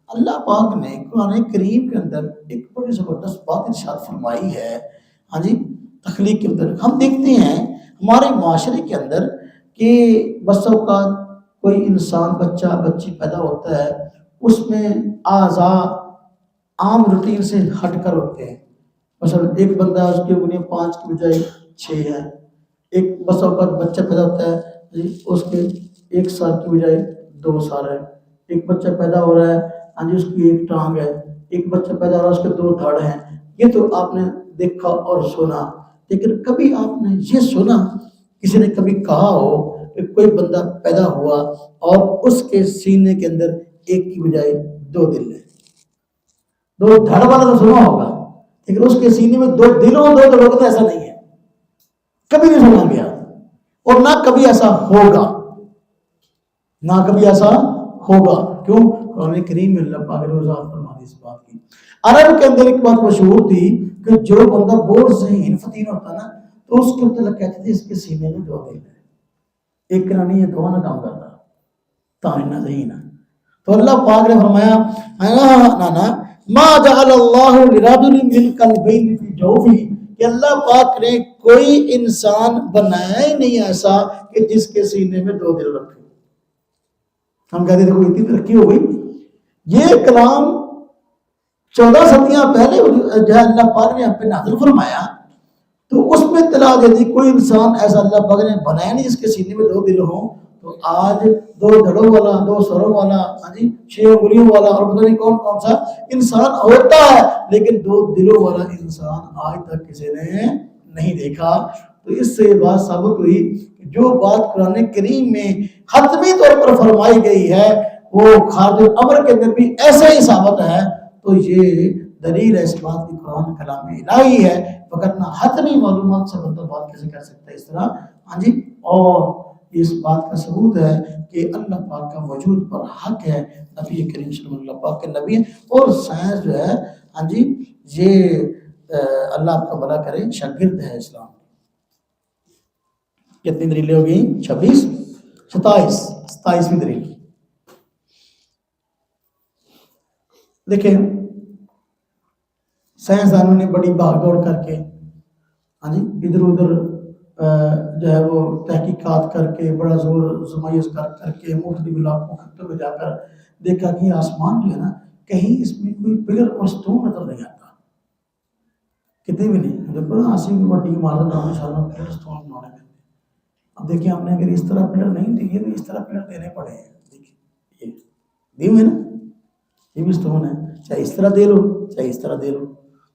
اللہ پاک نے قرآن کریم کے اندر ایک بڑی زبردست بات ارشاد فرمائی ہے، ہاں جی تخلیق کے اندر ہم دیکھتے ہیں ہمارے معاشرے کے اندر کہ بس اوقات کوئی انسان بچہ بچی پیدا ہوتا ہے، اس میں اعضاء عام روٹین سے ہٹ کر ہوتے ہیں۔ مثلا ایک بندہ اس کی انگلیاں 5 کی بجائے 6 ہے، ایک بس اوقات بچہ پیدا ہوتا ہے جی اس کے 1 سال کی بجائے 2 سال ہے، ایک بچہ پیدا ہو رہا ہے ہاں جی اس کی 1 ٹانگ ہے، ایک بچہ پیدا ہو رہا ہے اس کے 2 دھڑ ہیں۔ یہ تو آپ نے دیکھا اور سنا، لیکن کبھی آپ نے یہ سنا کسی نے کبھی کہا ہو کہ کوئی بندہ پیدا ہوا اور اس کے سینے کے اندر 1 کی بجائے 2 دل ہیں؟ 2 دھڑ والا تو سنا ہوگا، لیکن اس کے سینے میں 2 دلوں 2 دھڑوں کا تو ایسا نہیں ہے، کبھی نہیں سنا گیا اور نہ کبھی ایسا ہوگا، نہ کبھی ایسا ہوگا۔ کیوں؟ قرآن کریم میں اللہ پاک نے وضاحت فرما دی اس بات کی۔ عرب کے اندر ایک بات مشہور تھی کہ جو بندہ بول ذہین فتین ہوتا نا تو اس کے متعلق کہتے تھے اس کے سینے میں 2 دل ہے، ایک کا نہیں ہے 2 نہ کام کرتا، تائنا ذہین ہے۔ تو اللہ پاک نے فرمایا نا ما جعل اللہ لرجل من قلبین فی جوفہ، کہ اللہ پاک نے کوئی انسان بنایا ہی نہیں ایسا کہ جس کے سینے میں 2 دل رکھے۔ ہم کہتے دیکھو اتنی ترقی ہو گئی، یہ کلام 14 صدیاں پہلے جو ہے اللہ پاک نے ہم پہ نازل فرمایا، تو اس میں اطلاع دے دی کوئی انسان ایسا اللہ پاک نے بنایا نہیں جس کے سینے میں 2 دل ہوں۔ تو آج 2 دھڑوں والا، 2 سروں والا، ہاں جی 6 انگلیوں والا اور پتہ نہیں کون کون سا انسان ہوتا ہے، لیکن 2 دلوں والا انسان آج تک کسی نے نہیں دیکھا۔ تو اس سے بات ثابت ہوئی کہ جو بات قرآن کریم میں حتمی طور پر فرمائی گئی ہے وہ خارج الامر کے اندر بھی ایسے ہی ثابت ہے، تو یہ دلیل ہے اس بات کی قرآن کلام الہی ہے، وگرنہ حتمی معلومات سے بندہ بات کیسے کر سکتا ہے اس طرح، ہاں جی۔ اور اس بات کا ثبوت ہے کہ اللہ پاک کا وجود پر حق ہے، نبی کریم صلی اللہ علیہ وسلم اللہ پاک کے نبی ہیں، اور سائنس جو ہے ہاں جی یہ اللہ آپ کا بھلا کرے شاگرد ہے اسلام۔ کتنی دلیلیں ہو گئی؟ 26 27ویں دلیل دیکھیں، سائنسدانوں نے بڑی بھاگ دوڑ کر کے ہاں جی ادھر ادھر جو ہے وہ تحقیقات کر کے بڑا زور زمائش کر کے مختلف علاقوں خطوں میں جا کر دیکھا کہ آسمان جو ہے نا کہیں اس میں کوئی پلر اور سٹون نظر نہیں آتا، کتنے بھی نہیں۔ جب آسمان کی بڑی عمارت بنانے شاء پلر سٹون بنانے میں، اب دیکھیں ہم نے اگر اس طرح پلر نہیں دیے تو اس طرح پلر دینے پڑے ہیں، دیکھیں یہ دی ہوئے نا، یہ بھی سٹون ہے، چاہے اس طرح دے لو چاہے اس طرح دے لو۔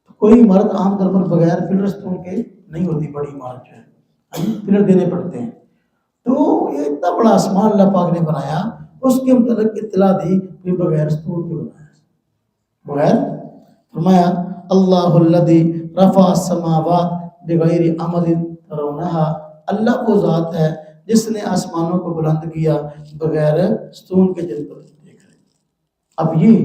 تو کوئی عمارت عام طور پر بغیر پلر سٹون کے نہیں ہوتی، بڑی عمارت جو ہے پلر دینے پڑتے ہیں۔ تو یہ اتنا بڑا آسمان اللہ پاک نے بنایا، اس کے متعلق اطلاع دی کہ بغیر سٹون کے بنایا، بغیر فرمایا اللہ الذی رفع السماوات بغیر عمد ترونہا، اللہ وہ ذات ہے جس نے آسمانوں کو بلند کیا بغیر ستون کے، جن پر دیکھ رہے۔ اب یہ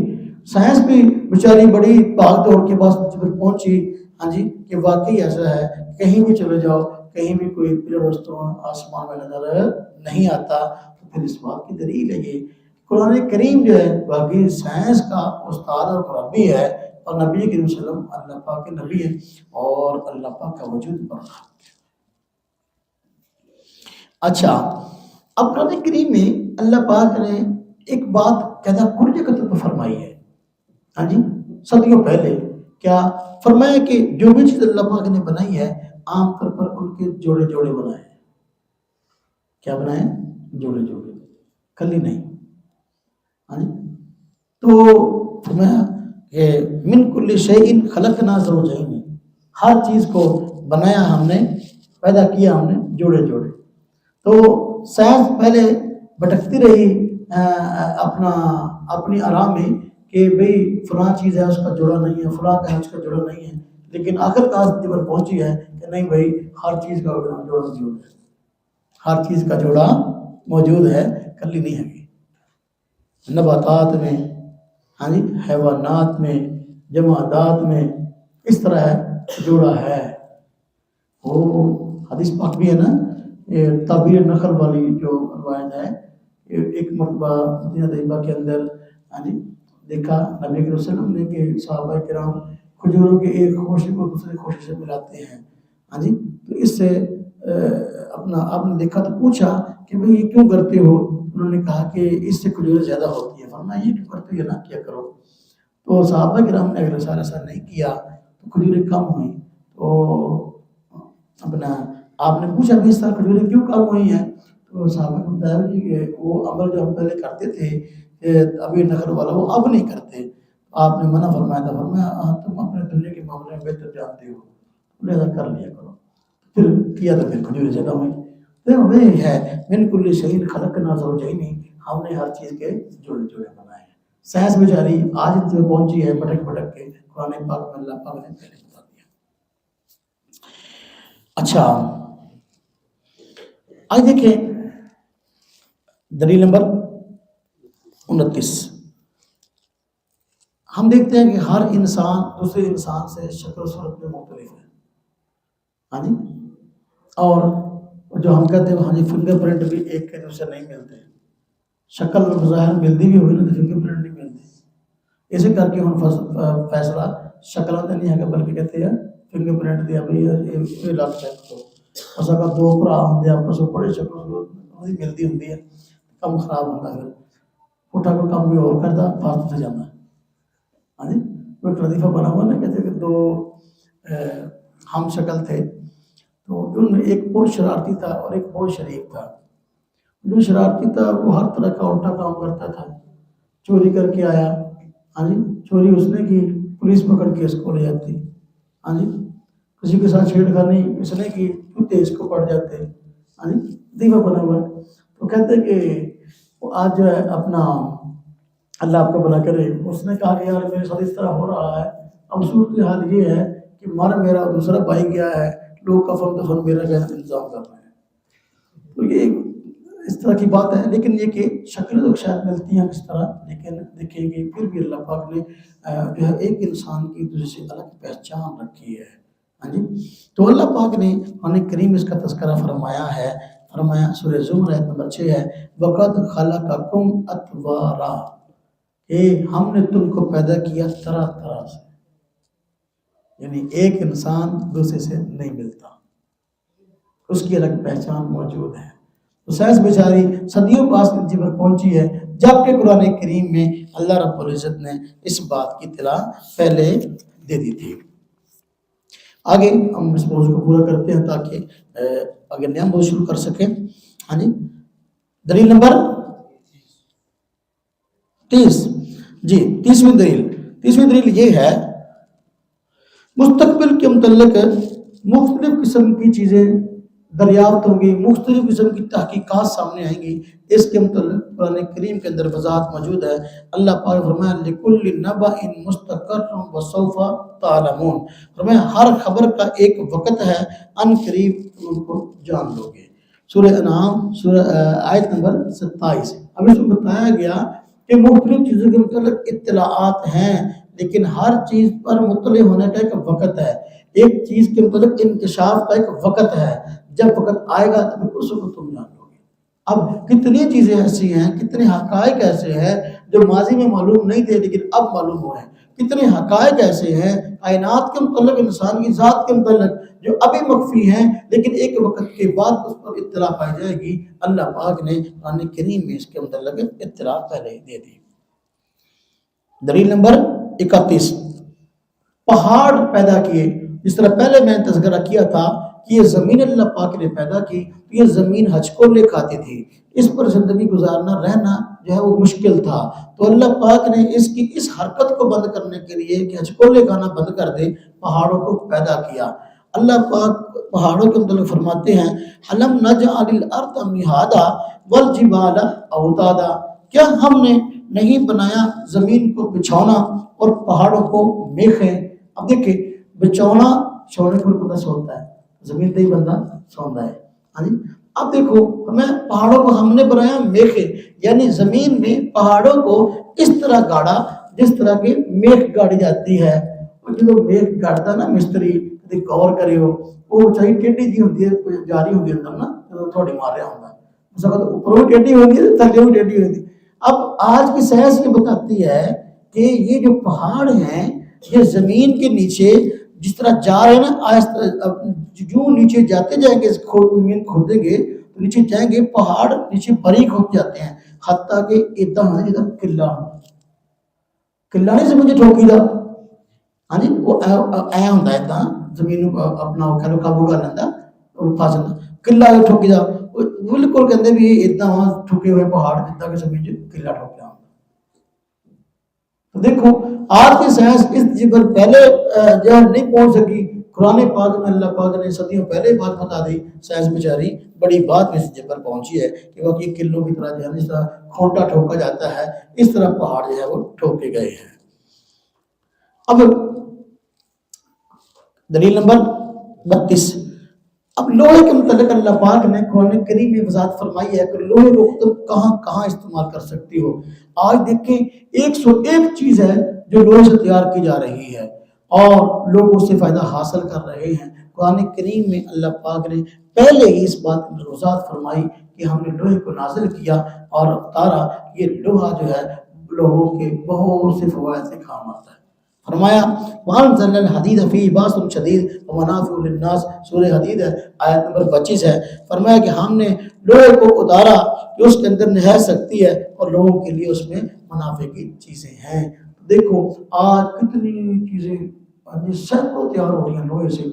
سائنس بھی بیچاری بڑی بھاگ دوڑ کے پاس جب پہنچی ہاں جی کہ واقعی ایسا ہے، کہیں بھی چلے جاؤ کہیں بھی کوئی پلر اور ستون آسمان میں نظر نہیں آتا۔ تو پھر اس بات کی دلیل ہے یہ قرآن کریم جو ہے واقعی سائنس کا استاد اور مربی ہے، اور نبی کریم صلی اللہ علیہ وسلم اللہ پاک کے نبی ہے، اور اللہ پاک کا وجود پر۔ اچھا، اب قرآن کریم میں اللہ پاک نے ایک بات قاعدہ کلیہ کے طور پر فرمائی ہے، ہاں جی صدیوں پہلے کیا فرمایا کہ جو بھی چیز اللہ پاک نے بنائی ہے عام طور پر ان کے جوڑے جوڑے بنائے، کیا بنائے؟ جوڑے جوڑے، کلی نہیں، ہاں جی۔ تو فرمایا کہ من کل شیء خلقنا زوجین، ہر چیز کو بنایا ہم نے، پیدا کیا ہم نے جوڑے جوڑے۔ تو سائنس پہلے بھٹکتی رہی اپنی آرام میں کہ بھئی فلاں چیز ہے اس کا جوڑا نہیں ہے، فلاں کا ہے اس کا جوڑا نہیں ہے، لیکن آخر کار پر پہنچی ہے کہ نہیں بھائی ہر چیز کا جوڑا موجود ہے، ہر چیز کا جوڑا موجود ہے، کلی نہیں ہے۔ نباتات میں ہاں جی، حیوانات میں، جمادات میں اس طرح جوڑا ہے. وہ حدیث پاک بھی ہے نا، یہ تعبیر نخل والی جو روایت ہے. ایک مرتبہ مدینہ طیبہ کے اندر دیکھا نبی کریم صلی اللہ علیہ وسلم نے کہ صحابہ کرام کھجوروں کے ایک خوشی کو دوسرے خوشی سے ملاتے ہیں. تو اس سے آپ نے دیکھا تو پوچھا کہ بھئی یہ کیوں کرتے ہو؟ انہوں نے کہا کہ اس سے کھجوریں زیادہ ہوتی ہیں. فرمایا یہ کیوں کرتے ہو، یہ نہ کیا کرو. تو صحابہ کرام نے اگر ایسا نہیں کیا تو کھجوریں کم ہوئیں. تو آپ نے پوچھا کہ اس طرح کھجوریں کیوں کم ہوئی ہیں؟ تو صحابہ کو بتایا کہ وہ عمل جو ہم پہلے کرتے تھے ابھی نخل والا وہ اب نہیں کرتے. آپ نے منع فرمایا تھا. فرمایا تم اپنے دنیا کے معاملے میں بہتر جانتے ہو، لہذا کر لیا کرو. پھر کیا تو پھر کھجوریں زیادہ ہوئی. تو وہی ہے من کل شیء خلقنا زوجین، ہم نے ہر چیز کے جوڑے جوڑے بنائے ہیں. سائنس بیچاری آج جو پہنچی ہے بھٹک بھٹک کے، قرآن پاک میں اللہ پاک نے پہلے بتا دیا. اچھا آج دیکھیں دلیل نمبر 29. ہم دیکھتے ہیں کہ ہر انسان دوسرے انسان سے شکل و صورت میں مختلف ہے. اور جو ہم کہتے ہیں فنگر پرنٹ بھی ایک کے دوسرے نہیں ملتے. شکل اور ظاہر ملتی بھی ہوئی نا تو فنگر پرنٹ نہیں ملتی. اسے کر کے ہم فیصلہ شکل آتے نہیں ہے بلکہ کہتے ہیں فنگر پرنٹ دیا بھائی یہ لاکھ چیک کرو. اس کا دو بھرا ہوں آپس میں بڑے شکل ملتی ہوں کم خراب ہوتا ہے. پٹھا کو کم بھی اور کرتا فاسٹ سے جانا ہے. کوئی لطیفہ بنا ہوا نا، کہتے کہ دو ہم شکل تھے تو ان میں ایک بہت شرارتی تھا اور ایک بہت شریف تھا. جو شرارتی تھا وہ ہر طرح کا الٹا کام کرتا تھا. چوری کر کے آیا، چوری اس نے کی، پولیس پکڑ کے اس کو لے جاتی. کسی کے ساتھ چھیڑخانی اس نے کی، کتے اس کو پڑ جاتے. لطیفہ بنا ہوا ہے. تو کہتے کہ وہ آج جو ہے اپنا اللہ آپ کو بنا کرے، اس نے کہا کہ یار میرے ساتھ اس طرح ہو رہا ہے. اب صورتحال یہ ہے کہ مر میرا دوسرا بھائی گیا ہے، لوگ کفن دفن میرا کا انتظام کر رہے ہیں. تو یہ اس طرح کی بات ہے. لیکن یہ کہ شکلیں تو شاید ملتی ہیں کس طرح، لیکن دیکھیں گے پھر بھی اللہ پاک نے جو ہے ایک انسان کی دوسرے سے الگ پہچان رکھی ہے. تو اللہ پاک نے قرآن کریم اس کا تذکرہ فرمایا ہے. فرمایا سورہ زمر آیت نمبر 6 ہے وَقَدْ خَلَقَكُمْ أَطْوَارًا، کہ ہم نے تم کو پیدا کیا طرح طرح سے. یعنی ایک انسان دوسرے سے نہیں ملتا، اس کی الگ پہچان موجود ہے. تو سائنس بیچاری صدیوں پاس نتیجے پر پہنچی ہے، جبکہ قرآن کریم میں اللہ رب العزت نے اس بات کی اطلاع پہلے دے دی تھی. آگے ہم اس موضوع کو پورا کرتے ہیں تاکہ آگے نیا موضوع شروع کر سکیں. دلیل نمبر 30. جی 30ویں دلیل یہ ہے مستقبل کے متعلق مختلف قسم کی چیزیں دریافت ہوں گی، مختلف قسم کی تحقیقات سامنے آئیں گی. اس کے متعلق قرآن کریم کے اندر وضاحت موجود ہے. اللہ پاک فرمایا لِكُلِّ نَبَإٍ مُسْتَقَرٌّ وَسَوْفَ تَعْلَمُونَ. فرمایا ہر خبر کا ایک وقت ہے، ان قریب تم ان کو جان لو گے. سورہ انعام آیت نمبر 27. اب اس میں بتایا گیا کہ مختلف چیزوں کے متعلق اطلاعات ہیں، لیکن ہر چیز پر مطلع ہونے کا ایک وقت ہے. ایک چیز کے متعلق انکشاف کا ایک وقت ہے. جب وقت آئے گا تو اس کو تم جان لو گے. اب کتنی چیزیں ایسی ہیں، کتنے حقائق ایسے ہیں جو ماضی میں معلوم نہیں تھے لیکن اب معلوم ہوئے ہیں. کتنے حقائق ایسے ہیں کائنات کے متعلق، انسان کی ذات کے متعلق جو ابھی مخفی ہیں لیکن ایک وقت کے بعد اس پر اطلاع پائی جائے گی. اللہ پاک نے قرآن کریم میں اس کے متعلق اطلاع پہلے دے دی. دلیل نمبر 31 پہاڑ پیدا کیے. جس طرح پہلے میں نے تذکرہ کیا تھا کہ یہ زمین اللہ پاک نے پیدا کی، یہ زمین حج کو لے کھاتی تھی، اس پر زندگی گزارنا رہنا جو ہے وہ مشکل تھا. تو اللہ پاک نے اس کی اس حرکت کو بند کرنے کے لیے کہ حج کو لے کھانا بند کر دے، پہاڑوں کو پیدا کیا. اللہ پاک پہاڑوں کے متعلق فرماتے ہیں حلم نجعل الارض مہادا والجبال اوتادا، کیا ہم نے نہیں بنایا زمین کو بچھونا اور پہاڑوں کو میخیں. اب دیکھیں بچھونا سونے پر بندہ سوتا ہے، زمین پہ ہی بندہ سوندا ہے. اب دیکھو ہمیں پہاڑوں کو ہم نے بنایا میخیں، یعنی زمین میں پہاڑوں کو اس طرح گاڑا جس طرح کی میخ گاڑی جاتی ہے، جو میخ گاڑتا ہے نا مستری، کدی غور کرے ہو وہ چاہیے ٹیڈی جی ہوتی ہے، جاری ہوتی ہے اندر نا، جو تھوڑی مار رہا ہوتا ہے اس وقت اوپر بھی ٹیڈی ہوتی ہے، تھلے بھی ٹیڈی ہوتی ہے۔ اب آج کی سائنس یہ بتاتی ہے کہ یہ جو پہاڑ ہیں یہ زمین کے نیچے جس طرح جا رہے ہیں نا، جو نیچے جاتے جائیں گے، زمین کھودیں گے تو نیچے جائیں گے، پہاڑ نیچے باریک ہوتے جاتے ہیں، حتیٰ کہ ادھر قلعہ قلعہ نہیں سے مجھے ٹھوکی دا، ہاں جی وہ اے ہوتا ہے اتنا زمین اپنا کہہ قابو کر لینا فاصل قلعہ ٹھوکی دا، بالکل کہتے بھی اتنا وہاں ٹھوکے ہوئے پہاڑ جتنا کہ زمین قلعہ ٹھوکیا۔ تو دیکھو آج کی سائنس اس جی پر پہلے جو نہیں پہنچ سکی، قرآن پاک میں اللہ پاک نے صدیوں پہلے بات بتا دی، سائنس بیچاری بڑی بات میں اس جی پر پہنچی ہے کہ واقعی قلعوں کی طرح جو ہے جس طرح کھونٹا ٹھوکا جاتا ہے اس طرح پہاڑ جو ہے وہ ٹھوکے گئے ہیں۔ اب دلیل نمبر 32، اب لوہے کے متعلق اللہ پاک نے قرآن کریم میں وضاحت فرمائی ہے کہ لوہے کو تم کہاں کہاں استعمال کر سکتی ہو۔ آج دیکھیں 101 چیز ہے جو لوہے سے تیار کی جا رہی ہے اور لوگ اس سے فائدہ حاصل کر رہے ہیں۔ قرآن کریم میں اللہ پاک نے پہلے ہی اس بات میں وضاحت فرمائی کہ ہم نے لوہے کو نازل کیا اور اتارا، یہ لوہا جو ہے لوگوں کے بہت سے فوائد سے کام آتا ہے۔ فرمایا وَأَنزَلْنَا الْحَدِيدَ فِيهِ بَأْسٌ شَدِيدٌ وَمَنَافِعُ لِلنَّاسِ، سورہ حدید ہے آیت نمبر 25 ہے۔ فرمایا کہ ہم نے لوہے کو اتارا کہ اس کے اندر نہر سکتی ہے اور لوگوں کے لیے اس میں منافع کی چیزیں ہیں۔ دیکھو آج کتنی چیزیں سینکڑوں تیار ہو رہی ہیں لوہے سے،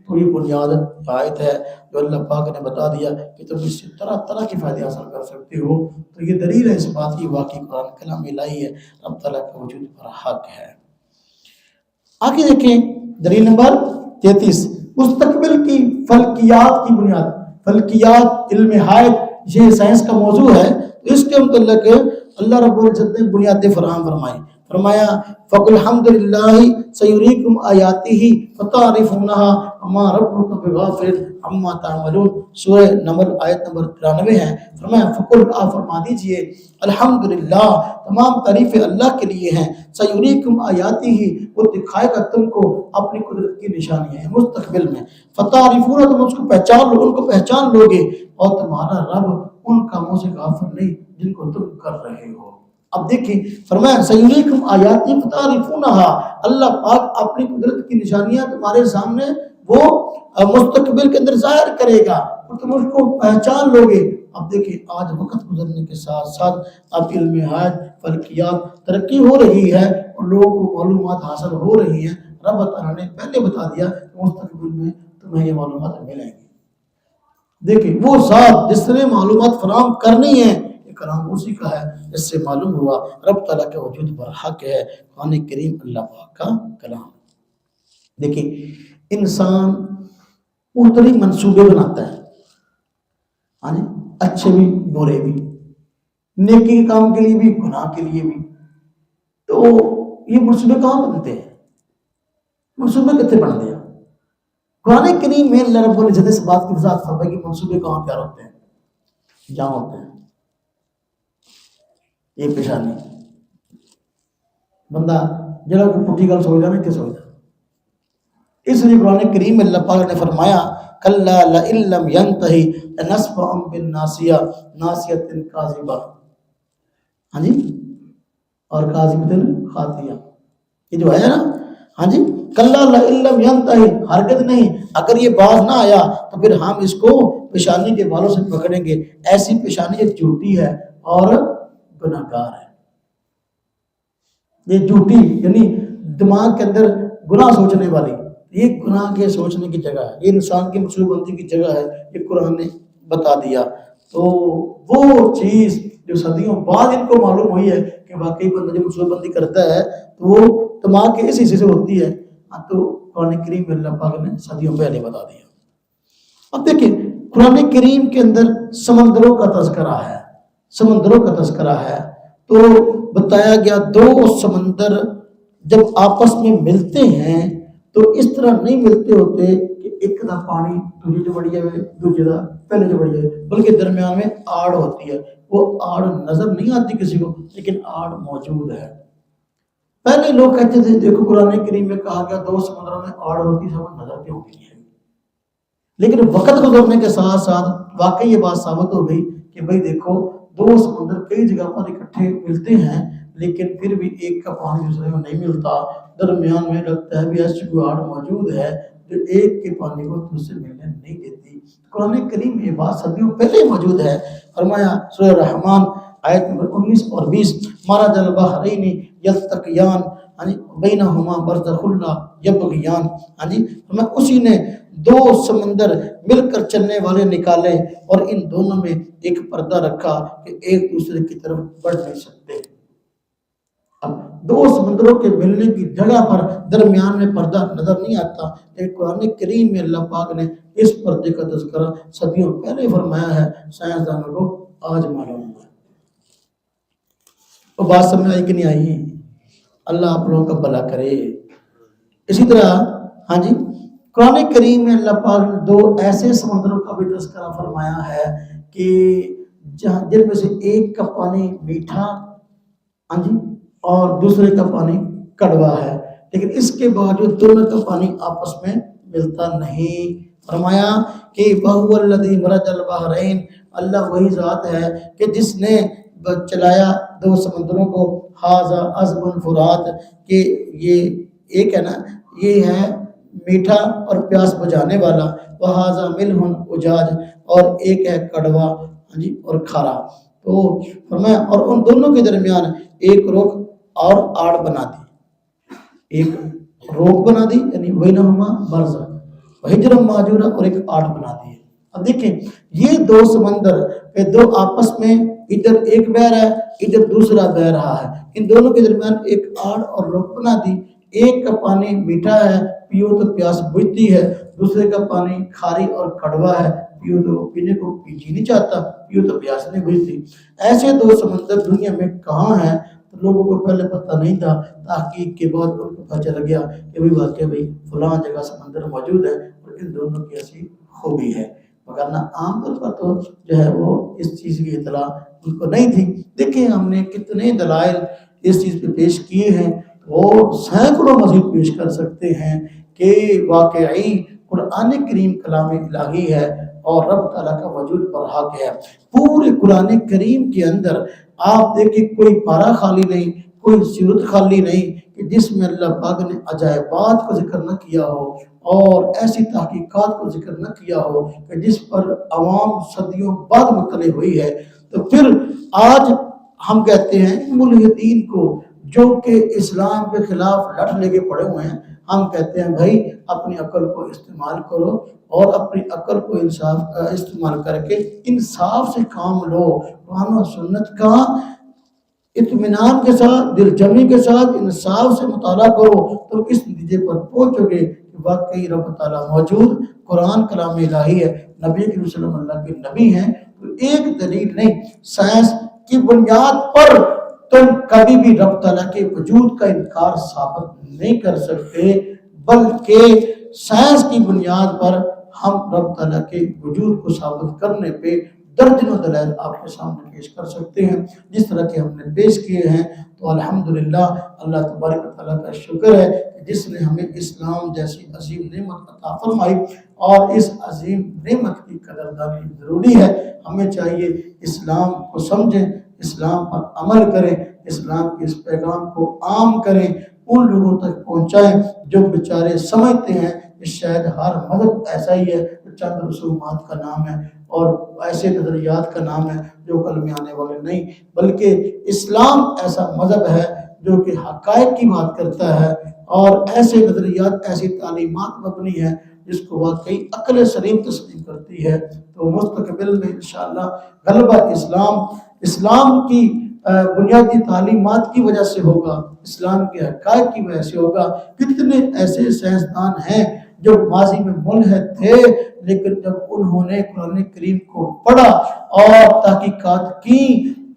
تو یہ بنیاد آیت ہے جو اللہ پاک نے بتا دیا کہ تم اس سے طرح طرح کے فائدے حاصل کر سکتے ہو۔ تو یہ دلیل ہے اس بات کی واقعی قرآن کلام الہی ہے، رب تعالیٰ کے وجود پر حق ہے۔ آگے دیکھیں دلیل نمبر 33، مستقبل کی فلکیات کی بنیاد۔ فلکیات علم حائط یہ سائنس کا موضوع ہے، اس کے متعلق اللہ رب العزت نے بنیادیں فراہم فرمائی۔ فرمایا فَقُلْ الْحَمْدُ لِلَّهِ سَيُرِيكُمْ آيَاتِهِ فَتَعْرِفُونَهَا وَمَا رَبُّكَ بِغَافِلٍ عَمَّا تَعْمَلُونَ، سورہ نمل آیت نمبر 93 ہے۔ فرمایا فقل، آپ فرما دیجئے الحمدللہ، تمام تعریفیں اللہ کے لیے ہیں، سَيُرِيكُمْ آيَاتِهِ، وہ دکھائے گا تم کو اپنی قدرت کی نشانیاں ہیں مستقبل میں، فَتَعْرِفُونَ، تم اس کو پہچان لو، ان کو پہچان لو گے، اور تمہارا رب ان کاموں سے غافل نہیں جن کو تم کر رہے ہو۔ اب دیکھیں فرمایا سَيُرِيكُمْ آيَاتِهِ فَتَعْرِفُونَهَا، اللہ پاک اپنی قدرت کی نشانیاں تمہارے سامنے وہ مستقبل کے اندر ظاہر کرے گا اور تم اس کو پہچان لو گے۔ اب دیکھیں آج وقت گزرنے کے ساتھ ساتھ اب علم حائط فلکیات ترقی ہو رہی ہے اور لوگوں کو معلومات حاصل ہو رہی ہیں۔ رب تعالیٰ نے پہلے بتا دیا کہ مستقبل میں تمہیں یہ معلومات ملیں گی۔ دیکھیں وہ ذات جس نے معلومات فراہم کرنی ہے، یہ کلام اسی کا ہے، اس سے معلوم ہوا رب تعالیٰ کے وجود پر حق ہے۔ قرآن کریم اللہ پاک کا کلام۔ دیکھیں انسان مختلف منصوبے بناتا ہے، اچھے بھی برے بھی، نیکی کے کام کے لیے بھی گناہ کے لیے بھی۔ تو یہ منصوبے کہاں بنتے ہیں؟ منصوبے کتنے بنتے ہیں؟ قرآن کریم میں اللہ رب العزت اس بات کی وضاحت فرمائی کہ منصوبے کہاں تیار ہوتے ہیں؟ جہاں ہوتے ہیں یہ پیشانی بندہ جڑا کو پٹھی گل سوچ جانا کہ سوچ جانا۔ اس لیے قرآن کریم میں اللہ پاک نے فرمایا کلا لئن لم ينتہی لنسفعا بالناصیہ ناصیۃ کاذبہ، اور کاذبۃ خاطیہ، یہ جو ہے نا کلا لئن لم ينتہی، ہرگز نہیں، اگر یہ باز نہ آیا تو پھر ہم اس کو پیشانی کے بالوں سے پکڑیں گے۔ ایسی پیشانی یہ جھوٹی ہے اور گناہ گار ہے۔ یہ جھوٹی یعنی دماغ کے اندر گناہ سوچنے والی، یہ گناہ کے سوچنے کی جگہ ہے، یہ انسان کی منصوبہ بندی کی جگہ ہے، یہ قرآن نے بتا دیا۔ تو وہ چیز جو صدیوں بعد ان کو معلوم ہوئی ہے کہ واقعی بندہ جو منصوبہ بندی کرتا ہے تو وہ دماغ کے اس حصے سے ہوتی ہے، تو قرآن کریم میں اللہ پاک نے صدیوں پہلے بتا دیا۔ اب دیکھیں قرآن کریم کے اندر سمندروں کا تذکرہ ہے، سمندروں کا تذکرہ ہے، تو بتایا گیا دو سمندر جب آپس میں ملتے ہیں تو اس طرح نہیں ملتے ہوتے کہ ایک دا پانی دوسری جو بڑی جائے دوسری دا پہلے جو بڑی جائے، بلکہ درمیان میں آڑ ہوتی ہے۔ وہ آڑ نظر نہیں آتی کسی کو لیکن آڑ موجود ہے۔ پہلے لوگ کہتے تھے دیکھو قرآن کریم میں کہا گیا 2 سمندروں میں آڑ ہوتی سمجھ نظر کیوں نہیں ہے، لیکن وقت گزرنے کے ساتھ ساتھ واقعی یہ بات ثابت ہو گئی کہ بھئی دیکھو 2 سمندر کئی جگہ پر اکٹھے ملتے ہیں لیکن پھر بھی ایک کا پانی دوسرے میں نہیں ملتا، درمیان میں لگتا ہے بھی ایسی کوئی آڑ موجود ہے جو ایک کے پانی کو دوسرے ملنے نہیں دیتی۔ قرآن کریم میں یہ بات صدیوں پہلے موجود ہے۔ فرمایا سورہ رحمان آیت نمبر 19 اور 20 مرج البحرین یلتقیان بینہما برزخ لا یبغیان، میں اسی نے 2 سمندر مل کر چلنے والے نکالے اور ان دونوں میں ایک پردہ رکھا کہ ایک دوسرے کی طرف بڑھ نہیں سکتے۔ اب 2 سمندروں کے ملنے کی جگہ پر درمیان میں پردہ نظر نہیں آتا، لیکن قرآن کریم میں اللہ پاک نے اس پردے کا تذکرہ صدیوں پہلے فرمایا ہے، سائنسدانوں کو آج معلوم ہے۔ وہ بات سمجھ آئی کہ نہیں آئی؟ اللہ آپ لوگوں کا بھلا کرے۔ اسی طرح قرآن کریم میں اللہ پاک نے 2 ایسے سمندروں کا بھی تذکرہ فرمایا ہے کہ جن میں سے ایک کا پانی میٹھا اور دوسرے کا پانی کڑوا ہے، لیکن اس کے باوجود دونوں کا پانی آپس میں ملتا نہیں۔ فرمایا کہ وَهُوَ الَّذِي مَرَجَ الْبَحْرَيْنِ، اللہ وہی ذات ہے کہ جس نے چلایا 2 سمندروں کو، ھذا عذب فرات، کہ یہ ایک ہے نا، یہ ہے میٹھا اور پیاس بجھانے والا، وَھذا مِلْحٌ اُجاج، اور ایک ہے کڑوا اور کھارا۔ تو فرمایا اور ان دونوں کے درمیان ایک روک اور آڑ بنا دی، ایک روک بنا دی یعنی بینہما برزخ وحجر ماجورہ، اور ایک آڑ بنا دی۔ اب دیکھیں یہ 2 سمندر کے 2 آپس میں ادھر ایک بہ رہا ہے ادھر دوسرا بہ رہا ہے، ان دونوں کے درمیان ایک آڑ اور روک بنا دی۔ ایک کا پانی میٹھا ہے پیو تو پیاس بجھتی ہے، دوسرے کا پانی کھاری اور کڑوا ہے، پیو تو پینے کو جی نہیں چاہتا، پیو تو پیاس نہیں بجھتی۔ ایسے 2 سمندر دنیا میں کہاں ہیں؟ تو لوگوں کو پہلے پتہ نہیں تھا، تحقیق کے بعد ان کو پتہ چل گیا کہ واقعی فلاں جگہ سمندر موجود ہے اور ان دونوں کی ایسی خوبی ہے، مگر عام طور پر تو جو ہے وہ اس چیز کی اطلاع ان کو نہیں تھی۔ دیکھیں ہم نے کتنے دلائل اس چیز پہ پیش کیے ہیں، وہ سینکڑوں مزید پیش کر سکتے ہیں کہ واقعی قرآن کریم کلام الہی ہے اور رب تعالیٰ کا وجود برحق ہے۔ پورے قرآن کریم کے اندر آپ دیکھیں کوئی پارہ خالی نہیں، کوئی صورت خالی نہیں کہ جس میں اللہ پاک نے عجائبات کو ذکر نہ کیا ہو اور ایسی تحقیقات کو ذکر نہ کیا ہو کہ جس پر عوام صدیوں بعد مطلع ہوئی ہے۔ تو پھر آج ہم کہتے ہیں ملحدین کو جو کہ اسلام کے خلاف لڑ لے کے پڑے ہوئے ہیں، ہم کہتے ہیں بھائی اپنی عقل کو استعمال کرو اور اپنی عقل کو استعمال کر کے انصاف سے کام لو، قرآن و سنت کا اطمینان کے ساتھ دل جمی کے ساتھ انصاف سے مطالعہ کرو تو اس نتیجے پر پہنچو گے کہ واقعی رب تعالیٰ موجود، قرآن کلام الہی ہے، نبی کریم صلی اللہ علیہ وسلم اللہ کے نبی ہیں۔ تو ایک دلیل نہیں، سائنس کی بنیاد پر تم کبھی بھی رب تعالیٰ کے وجود کا انکار ثابت نہیں کر سکتے، بلکہ سائنس کی بنیاد پر ہم رب تعالیٰ کے وجود کو ثابت کرنے پہ درجنوں دلائل آپ کے سامنے پیش کر سکتے ہیں جس طرح کے ہم نے پیش کیے ہیں۔ تو الحمدللہ اللہ تبارک و تعالیٰ کا شکر ہے کہ جس نے ہمیں اسلام جیسی عظیم نعمت عطا فرمائی، اور اس عظیم نعمت کی قدردانی ضروری ہے۔ ہمیں چاہیے اسلام کو سمجھیں، اسلام پر عمل کریں، اسلام کے اس پیغام کو عام کریں، ان لوگوں تک پہنچائیں جو بیچارے سمجھتے ہیں کہ شاید ہر مذہب ایسا ہی ہے جو چند رسومات کا نام ہے اور ایسے نظریات کا نام ہے جو کل میں آنے والے نہیں، بلکہ اسلام ایسا مذہب ہے جو کہ حقائق کی بات کرتا ہے اور ایسے نظریات ایسی تعلیمات مبنی ہے جس کو واقعی عقل سلیم تسلیم کرتی ہے۔ تو مستقبل میں انشاءاللہ غلبہ اسلام کی بنیادی تعلیمات کی وجہ سے ہوگا، اسلام کے حقائق کی وجہ سے ہوگا۔ کتنے ایسے سائنسدان ہیں جو ماضی میں ملحد تھے، لیکن جب انہوں نے قرآن کریم کو پڑھا اور تحقیقات کی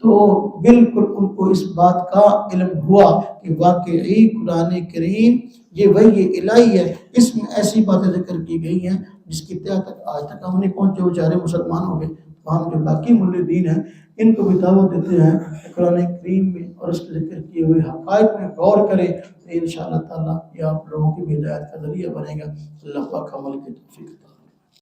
تو بالکل ان کو اس بات کا علم ہوا کہ واقعی قرآن کریم یہ وحی الہی ہے، اس میں ایسی باتیں ذکر کی گئی ہیں جس کی تہہ تک آج تک ہم نہیں پہنچے، بیچارے مسلمان ہو گئے۔ تو ہم جو باقی مولدین ہیں ان کو بھی دعوت دیتے ہیں کہ قرآن کریم میں اور اس کے ذکر کیے ہوئے حقائق میں غور کریں، تو انشاءاللہ تعالیٰ یہ آپ لوگوں کی بھی ہدایت کا ذریعہ بنے گا۔ اللہ پاک عمل کی توفیق عطا